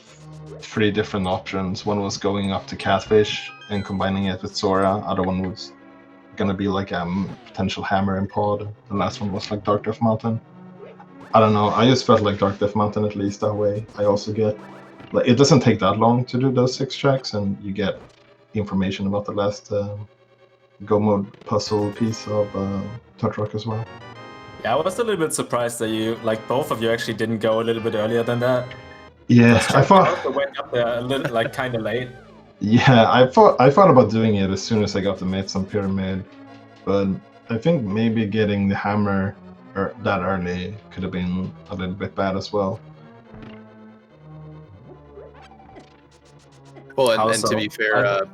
3 different options. One was going up to Catfish and combining it with Sora. Other one was gonna be like a potential Hammer and Pod. The last one was like Dark Death Mountain. I don't know. I just felt like Dark Death Mountain at least that way. I also get like it doesn't take that long to do those 6 tracks, and you get information about the last Go mode puzzle piece of Touch Rock as well. Yeah, I was a little bit surprised that you, like, both of you actually didn't go a little bit earlier than that. Yeah, I Also thought. went up there a little, like, kind of late. Yeah, I thought about doing it as soon as I got the mitts on Pyramid, but I think maybe getting the hammer that early could have been a little bit bad as well. Well, How and to so? be fair,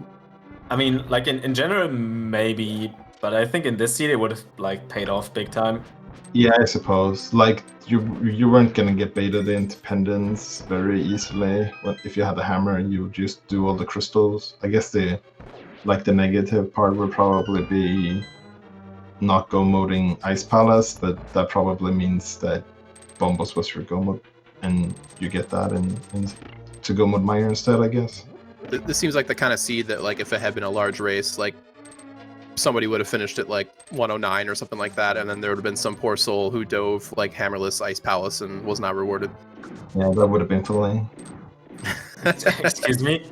I mean, like, in general, maybe, but I think in this seed it would have, like, paid off big time. Yeah, I suppose. Like you weren't gonna get baited into pendants very easily. If you had the hammer, you would just do all the crystals. I guess the negative part would probably be not go moding Ice Palace, but that probably means that Bombos was your go mode, and you get that in to go mode Mire instead, I guess. this seems like the kind of seed that, like, if it had been a large race, like, somebody would have finished at like 109 or something like that, and then there would have been some poor soul who dove like hammerless Ice Palace and was not rewarded. Yeah, that would have been filling. Excuse me?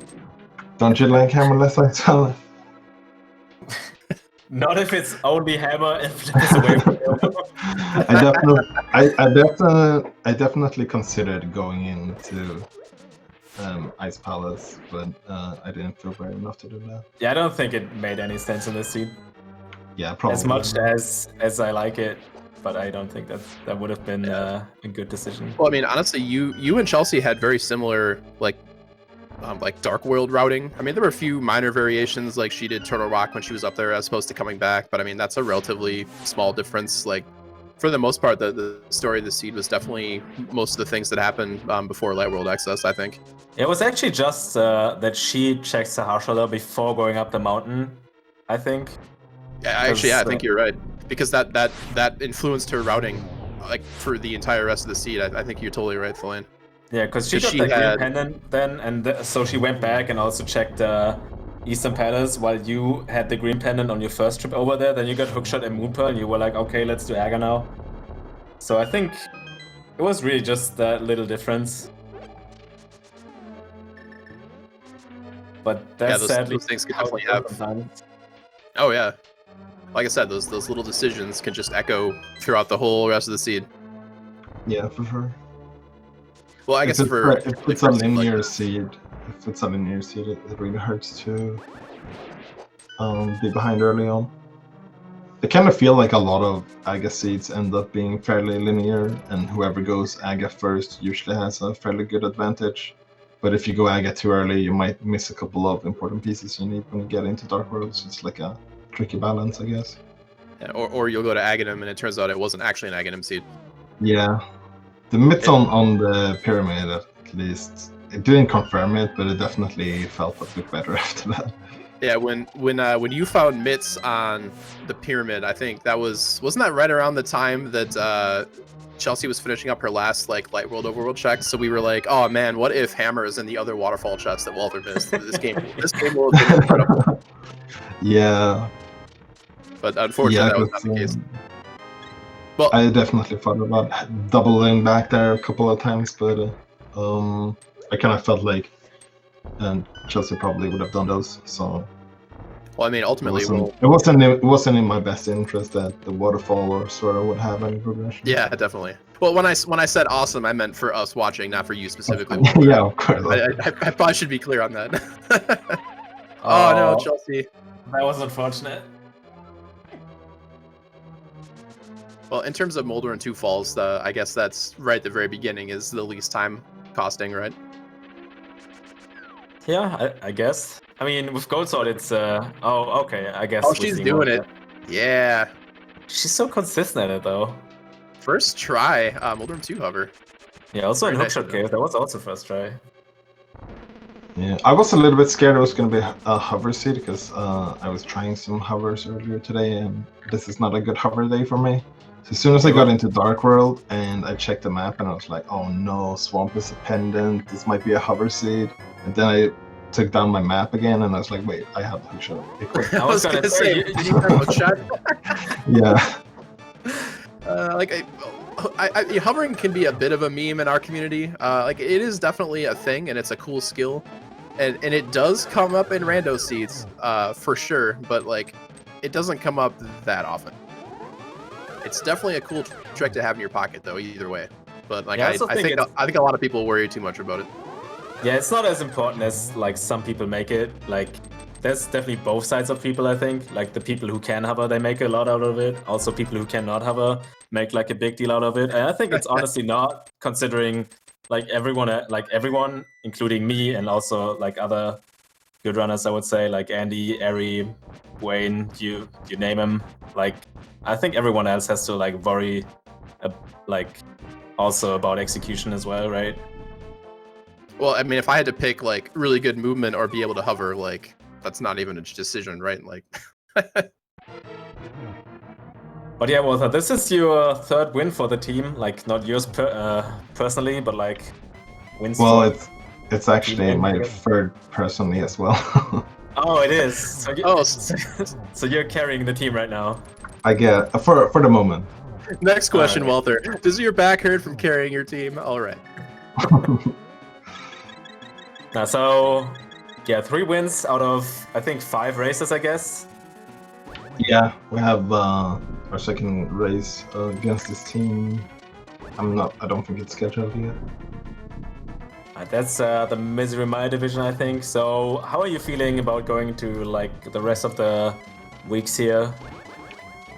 Don't you like hammerless Ice Palace? Not if it's only hammer and flies away from you. I definitely considered going into Ice Palace, but I didn't feel brave enough to do that. Yeah, I don't think it made any sense in this seed. Yeah, probably. As much as I like it, but I don't think that would have been a good decision. Well, I mean, honestly, you and Chelsea had very similar like Dark World routing. I mean, there were a few minor variations, like she did Turtle Rock when she was up there as opposed to coming back, but I mean, that's a relatively small difference. Like, for the most part, the story of the seed was definitely most of the things that happened before Light World Access, I think. It was actually just that she checked Sahashala before going up the mountain, I think. Yeah, actually, yeah, I think you're right, because that influenced her routing, like, for the entire rest of the seed. I think you're totally right, Felaine. Yeah, because she got the green pendant then, and so she went back and also checked Eastern Palace while you had the green pendant on your first trip over there. Then you got Hookshot and Moonpearl, and you were like, okay, let's do Aga now. So I think it was really just that little difference. But that's sadly those things could definitely have. Sometimes. Oh yeah, like I said, those little decisions can just echo throughout the whole rest of the seed. Yeah, for sure. Well, I guess if it's a linear like seed, it really hurts to be behind early on. I kind of feel like a lot of Aga seeds end up being fairly linear, and whoever goes Aga first usually has a fairly good advantage. But if you go Aga too early, you might miss a couple of important pieces you need when you get into Dark Worlds. It's like a tricky balance, I guess. Yeah, or you'll go to Aghanim and it turns out it wasn't actually an Aghanim seed. Yeah. The myths on the pyramid, at least, it didn't confirm it, but it definitely felt a bit better after that. Yeah, when you found mitts on the pyramid, I think that wasn't that right around the time that Chelsea was finishing up her last like Light World Overworld check. So we were like, oh man, what if Hammer is in the other waterfall chest that Walther missed? This game will have been incredible. Yeah. But unfortunately, that was not the case. Well, I definitely thought about doubling back there a couple of times, but I kind of felt like Chelsea probably would have done those. So, well, I mean, ultimately, it wasn't in my best interest that the waterfall or Sora would have any progression. Yeah, definitely. Well, when I said awesome, I meant for us watching, not for you specifically. Yeah, of course. I probably should be clear on that. Oh no, Chelsea. That was unfortunate. Well, in terms of Molder and Two Falls, I guess that's right at the very beginning is the least time costing, right? Yeah, I guess. I mean, with Gold Sword, it's oh, okay, I guess. Oh, she's doing it. Yeah. She's so consistent at it, though. First try, Molder and 2 hover. Yeah, also in Hookshot Cave, that was also first try. Yeah, I was a little bit scared it was going to be a hover seed because I was trying some hovers earlier today, and this is not a good hover day for me. So as soon as I got into Dark World and I checked the map and I was like, oh no, Swamp is a pendant, this might be a hover seed. And then I took down my map again and I was like, wait, I have the hookshot. I was gonna say, you need that hookshot? Yeah. Hovering can be a bit of a meme in our community. Like, it is definitely a thing and it's a cool skill. and it does come up in rando seeds, for sure, but like, it doesn't come up that often. It's definitely a cool trick to have in your pocket, though. Either way, but like, Yeah, I think a lot of people worry too much about it. Yeah, it's not as important as like some people make it. Like, there's definitely both sides of people, I think. Like, the people who can hover, they make a lot out of it. Also, people who cannot hover make like a big deal out of it. And I think it's honestly not, considering like everyone, including me and also like other good runners, I would say, like Andy, Ari, Wayne, you name him. Like, I think everyone else has to like worry, like, also about execution as well, right? Well, I mean, if I had to pick like really good movement or be able to hover, like, that's not even a decision, right? Like, but yeah, Walther, this is your third win for the team. Like, not yours personally, but like wins. Well, it's actually my third personally as well. Oh, it is. So so you're carrying the team right now. I get for the moment. Next question, Right. Walther. Does your back hurt from carrying your team? All right. So yeah, 3 wins out of I think 5 races, I guess. Yeah, we have our second race against this team. I don't think it's scheduled yet. That's the Misery Mile division, I think. So how are you feeling about going to like the rest of the weeks here?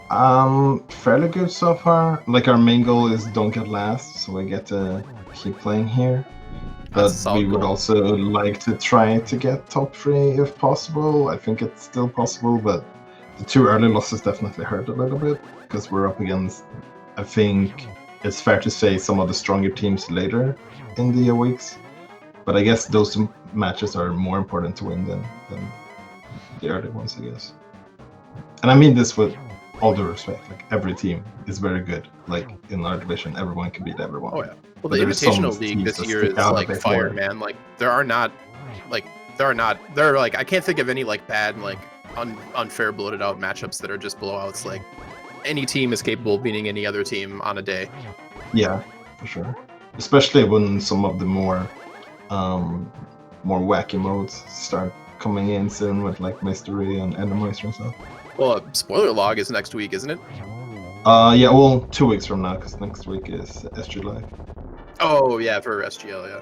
Fairly good so far. Like, our main goal is don't get last, so we get to keep playing here. But That's a solid we would goal. also like to try to get top 3 if possible. I think it's still possible, but the 2 early losses definitely hurt a little bit because we're up against, I think it's fair to say, some of the stronger teams later in the weeks. But I guess those 2 matches are more important to win than the early ones, I guess. And I mean this with all due respect. Like, every team is very good. Like, in our division, everyone can beat everyone. Oh yeah. Well, But the there's some Invitational League teams this that year stick is out a like bit fire, more. man. Like, there are I can't think of any like bad, like unfair bloated out matchups that are just blowouts. Like, any team is capable of beating any other team on a day. Yeah, for sure. Especially when some of the more wacky modes start coming in soon with like Mystery and Randomizer and stuff. Well, spoiler log is next week, isn't it? Yeah, well, 2 weeks from now, because next week is SG Live. Oh yeah, for SGL, yeah.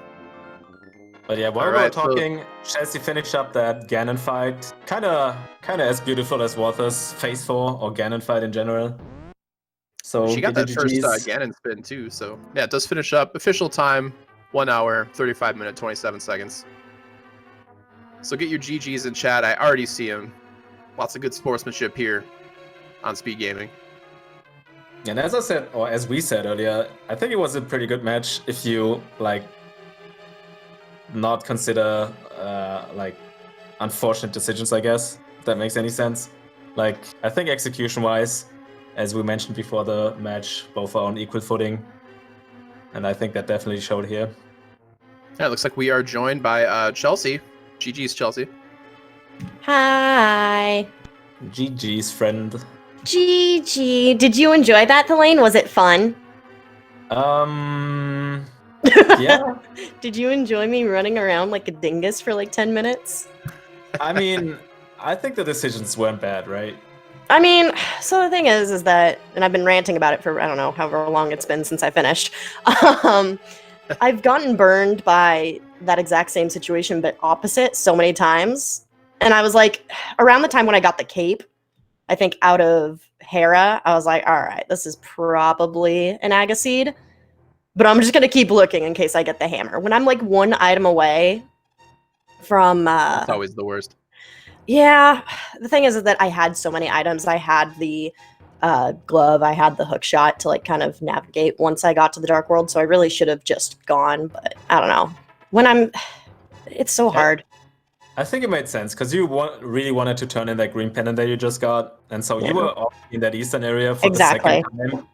But yeah, while Alright, we're talking, Chelsea finished up that Ganon fight. Kinda as beautiful as Walther's Phase 4 or Ganon fight in general. So She got that first GGs. Ganon spin too, so yeah, it does finish up. Official time, 1 hour, 35 minutes, 27 seconds. So get your GGs in chat. I already see him. Lots of good sportsmanship here on Speed Gaming. And as I said, or as we said earlier, I think it was a pretty good match if you like not consider like unfortunate decisions, I guess, if that makes any sense. Like, I think execution-wise, as we mentioned before the match, both are on equal footing. And I think that definitely showed here. Yeah, it looks like we are joined by Chelsea. GG's, Chelsea. Hi. GG's, friend. GG. Did you enjoy that, Delane? Was it fun? Yeah. Did you enjoy me running around like a dingus for like 10 minutes? I mean, I think the decisions weren't bad, right? I mean, so the thing is that, and I've been ranting about it for, I don't know, however long it's been since I finished. I've gotten burned by that exact same situation, but opposite so many times. And I was like, around the time when I got the cape, I think out of Hera, I was like, all right, this is probably an Agaseed, but I'm just going to keep looking in case I get the hammer. When I'm like 1 item away from... It's always the worst. Yeah, the thing is that I had so many items. I had the glove, I had the hook shot to like kind of navigate once I got to the Dark World, so I really should have just gone, but I don't know. It's so hard. I think it made sense because you really wanted to turn in that green pendant that you just got, and so Yeah. you were all in that eastern area for Exactly. the second time.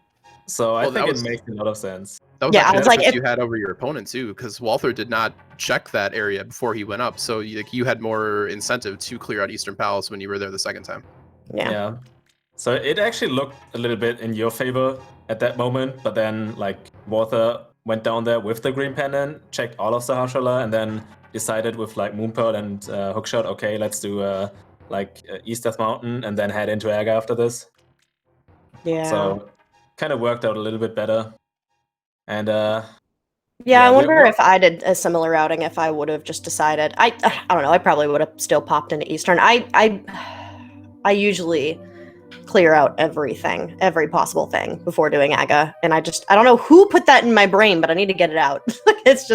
So I Well, think that it was- makes a lot of sense. That was Yeah, actually I was like, benefits you had over your opponent too, because Walther did not check that area before he went up, so you had more incentive to clear out Eastern Palace when you were there the second time. Yeah. So it actually looked a little bit in your favor at that moment, but then like Walther went down there with the green pendant, checked all of Sahashala, and then decided with like Moonpearl and Hookshot, okay, let's do East Death Mountain and then head into Aga after this. Yeah. So kind of worked out a little bit better. And yeah, I we- wonder if I did a similar routing if I would have just decided. I don't know. I probably would have still popped into Eastern. I usually clear out everything, every possible thing before doing Aga, and I don't know who put that in my brain, but I need to get it out. it's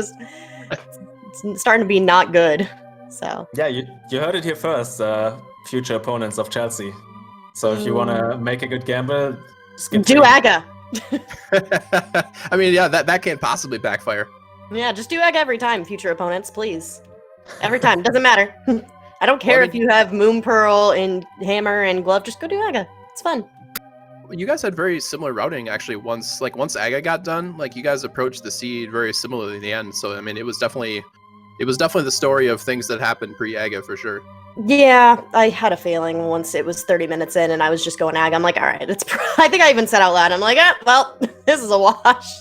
starting to be not good. So yeah, you heard it here first, future opponents of Chelsea. So if you want to make a good gamble, skip do 3. Aga. I mean, yeah, that can't possibly backfire. Yeah, just do Aga every time, future opponents, please. Every time, doesn't matter. I don't care if you have Moonpearl and Hammer and Glove. Just go do Aga. It's fun. You guys had very similar routing actually. Once Aga got done, like you guys approached the seed very similarly in the end. So I mean, it was definitely the story of things that happened pre-Aga for sure. Yeah, I had a feeling once it was 30 minutes in and I was just going Aga. I'm like, all right, I think I even said out loud, I'm like, well, this is a wash.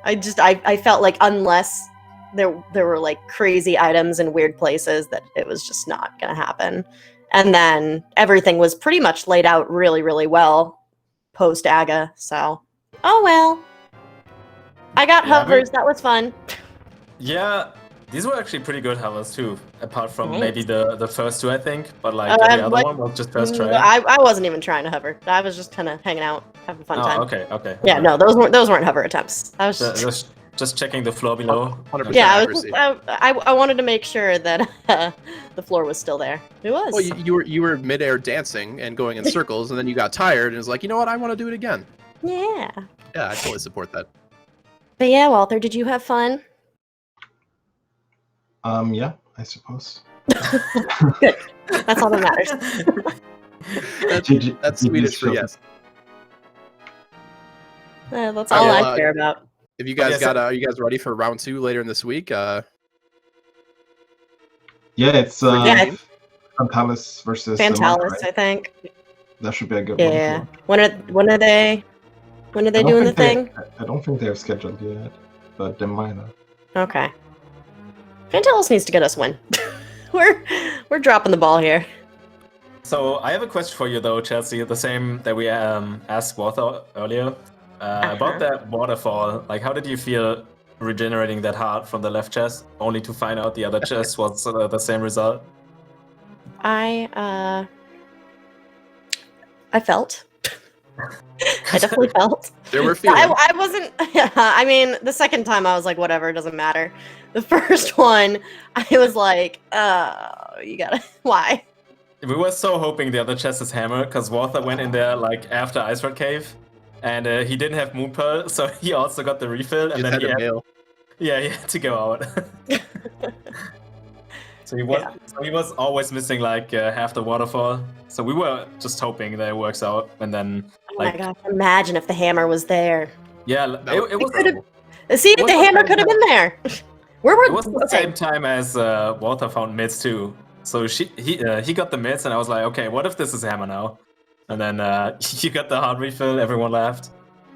I felt like unless there were like crazy items in weird places that it was just not gonna happen. And then everything was pretty much laid out really, really well post Aga. So, oh well. I got hovers. That was fun. Yeah, these were actually pretty good hovers too, apart from Thanks. maybe the first 2, I think. But like the other one was just first try. I wasn't even trying to hover. I was just kind of hanging out, having a fun time. Okay. Yeah, no, those weren't hover attempts. I was just checking the floor below. 100% yeah, accuracy. I wanted to make sure that the floor was still there. It was. Well, you were midair dancing and going in circles, and then you got tired and was like, you know what, I want to do it again. Yeah. Yeah, I totally support that. But yeah, Walther, did you have fun? Yeah, I suppose. Good. That's all that matters. That's Swedish for yes. That's all I care about. If you guys are you guys ready for round 2 later in this week? Yeah, it's Fantalis versus Fantalis, right? I think. That should be a good Yeah. one. When are they doing the thing? I don't think they're scheduled yet, but they might have. Okay. Fantalis needs to get us win. we're dropping the ball here. So I have a question for you though, Chelsea. The same that we asked Walther earlier about that waterfall. Like, how did you feel regenerating that heart from the left chest, only to find out the other chest was the same result? I felt. I definitely felt. There were feelings. I wasn't. I mean, the second time I was like, whatever, it doesn't matter. The first one, I was like, you gotta. Why? We were so hoping the other chest is Hammer, because Walther went in there like after Ice Red Cave, and he didn't have Moonpearl, so he also got the refill, and then he had to go out. So he was always missing like half the waterfall. So we were just hoping that it works out, and then oh my gosh! Imagine if the hammer was there. Yeah, it was. See, the hammer could have been there. It was the same time as Walther found mids too. So he got the mids, and I was like, okay, what if this is Hammer now? And then you got the hard refill. Everyone laughed.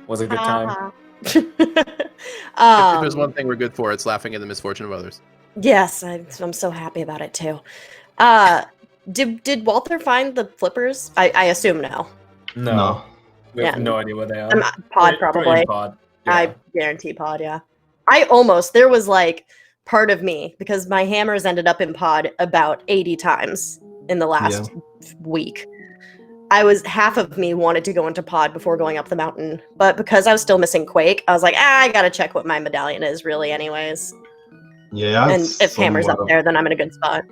Was a good time. If there's one thing we're good for, it's laughing at the misfortune of others. Yes, I'm so happy about it too. Did Walther find the flippers? I assume no. No. We have no idea where they are. Pod probably. Pod. Yeah. I guarantee pod, yeah. There was like part of me, because my hammers ended up in pod about 80 times in the last week. Half of me wanted to go into pod before going up the mountain, but because I was still missing Quake, I was like, I gotta check what my medallion is really anyways. Yeah. And if Hammer's up there, then I'm in a good spot.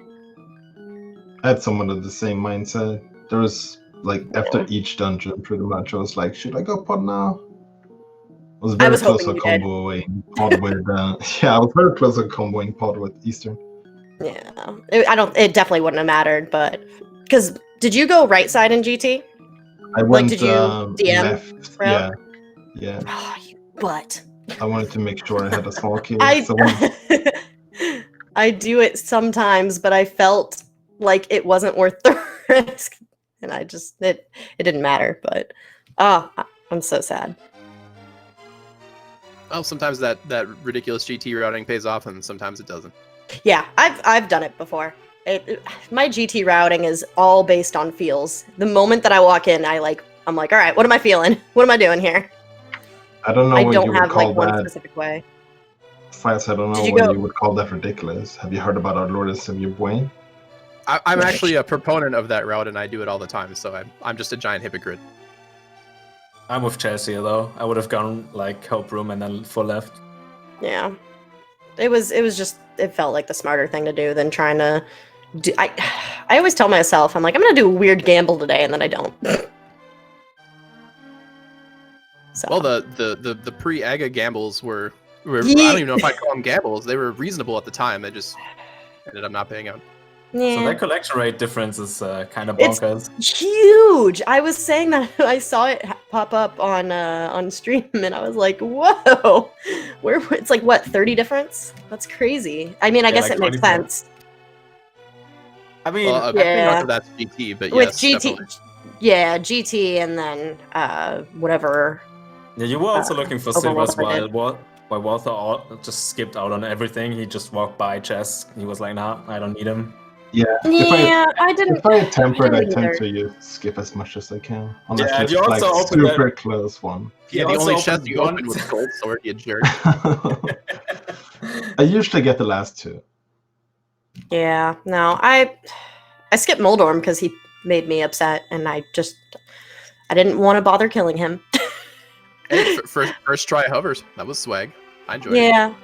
I had somewhat of the same mindset. There was like after each dungeon, pretty much, I was like, should I go pod now? I was very close to comboing pod with I was very close to comboing pod with Eastern. Yeah, it definitely wouldn't have mattered, but because did you go right side in GT? I went did you DM left. route? Yeah. Oh, you butt. I wanted to make sure I had a small kid. I do it sometimes, but I felt like it wasn't worth the risk, and it didn't matter. But I'm so sad. Well, sometimes that ridiculous GT routing pays off, and sometimes it doesn't. Yeah, I've done it before. My GT routing is all based on feels. The moment that I walk in, I'm like, all right, what am I feeling? What am I doing here? I don't know I what don't you would have call like one that. specific way. Files, I don't Did know you what go- you would call that ridiculous. Have you heard about our Lord and Savior Bwain? I'm actually a proponent of that route, and I do it all the time. So I'm just a giant hypocrite. I'm with Chelsea though. I would have gone like Hope Room and then full left. Yeah, it was just it felt like the smarter thing to do than trying to do. I always tell myself I'm gonna do a weird gamble today, and then I don't. So. Well, the pre-Aga gambles were I Yeah. don't even know if I'd call them gambles. They were reasonable at the time. They just ended up not paying out. Yeah. So that collection rate difference is kind of It's bonkers. huge. I was saying that I saw it pop up on stream, and I was like, "Whoa, where?" It's like what 30 difference? That's crazy. I mean, I Yeah, guess like it makes 20%. sense I mean, Well, I think Yeah. most of that's GT, but with yes, GT. definitely. Yeah, GT, and then whatever. yeah, you were also looking for Overworld silvers I did. while Walther just skipped out on everything. He just walked by chess. He was like, nah, I don't need him. Yeah. Yeah, I didn't. If I tempered, I didn't tend either. to just skip as much as I can. Unless Yeah, it's you like also opened super close one. Yeah, You the also only chest opened you one- opened was Gold Sword, you jerk. I usually get the last two. Yeah, no, I skipped Moldorm because he made me upset, and I didn't want to bother killing him. Hey, first try hovers. That was swag. I enjoyed it. Yeah,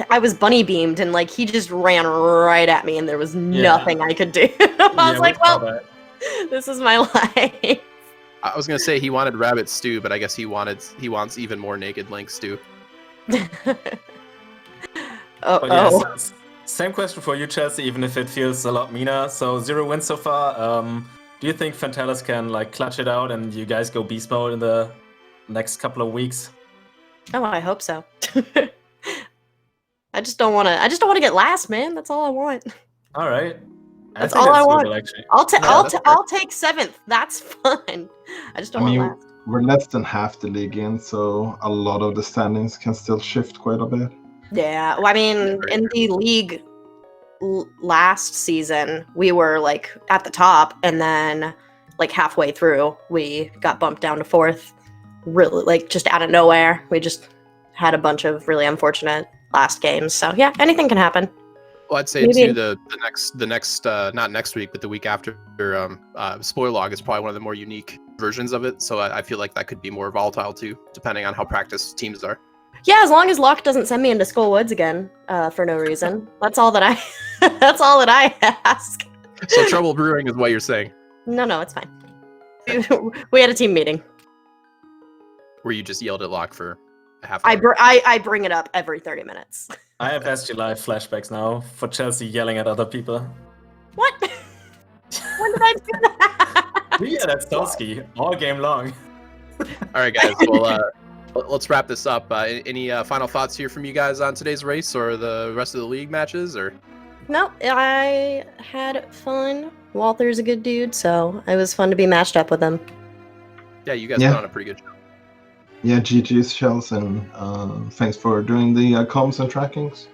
I was bunny beamed, and like he just ran right at me, and there was nothing I could do. I was like, we saw well, that. this is my life. I was gonna say he wanted rabbit stew, but I guess he wants even more naked Link stew. But yeah, same question for you, Chelsea, even if it feels a lot meaner. So 0 wins so far. Do you think Fantalis can like clutch it out and you guys go beast mode in the next couple of weeks? Oh, I hope so. I just don't want to. I just don't want to get last, man. That's all I want. All right. That's think all I that's want. doable, actually. I'll take 7th. That's fine. I just don't I mean, want last. we're less than half the league in, so a lot of the standings can still shift quite a bit. Yeah, well, I mean, very in the league last season, we were like at the top, and then like halfway through, we got bumped down to 4th. Really, like just out of nowhere, we just had a bunch of really unfortunate last games. So yeah, anything can happen. Well, I'd say Maybe- too the next not next week, but the week after. Spoiler log is probably one of the more unique versions of it. So I feel like that could be more volatile too, depending on how practiced teams are. Yeah, as long as Locke doesn't send me into Skull Woods again for no reason. That's all that I. That's all that I ask. So trouble brewing is what you're saying. No, it's fine. We had a team meeting. Where you just yelled at Locke for a half I hour. I bring it up every 30 minutes. I have SG Live flashbacks now for Chelsea yelling at other people. What? When did I do that? Yeah, that's Tolsky all game long. All right, guys. Well, let's wrap this up. Any final thoughts here from you guys on today's race or the rest of the league matches? Or No, I had fun. Walther's a good dude, so it was fun to be matched up with him. yeah, you guys Yeah. put on a pretty good show. Yeah, GG's, Chels, and thanks for doing the comms and trackings.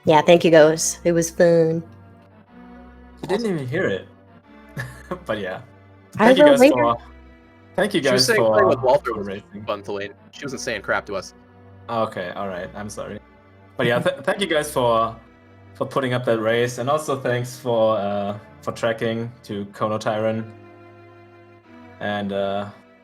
Yeah, thank you, guys. It was fun. You didn't even hear it. But yeah. I Thank you will guys later. for Thank you She was guys saying for playing with Walther for was racing. fun to lane. She wasn't saying crap to us. Okay, all right. I'm sorry. But yeah, thank you guys for putting up that race, and also thanks for tracking to Kono Tyron. And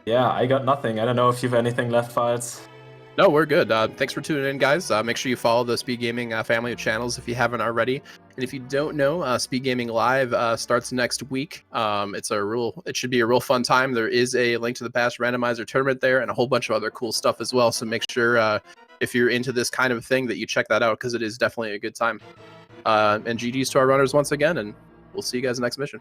yeah, I got nothing. I don't know if you've anything left, Files. No, we're good. Thanks for tuning in, guys. Make sure you follow the Speed Gaming family of channels if you haven't already. And if you don't know, Speed Gaming Live starts next week. It should be a real fun time. There is a Link to the Past randomizer tournament there, and a whole bunch of other cool stuff as well. So make sure if you're into this kind of thing that you check that out, because it is definitely a good time. And GG's to our runners once again, and we'll see you guys next mission.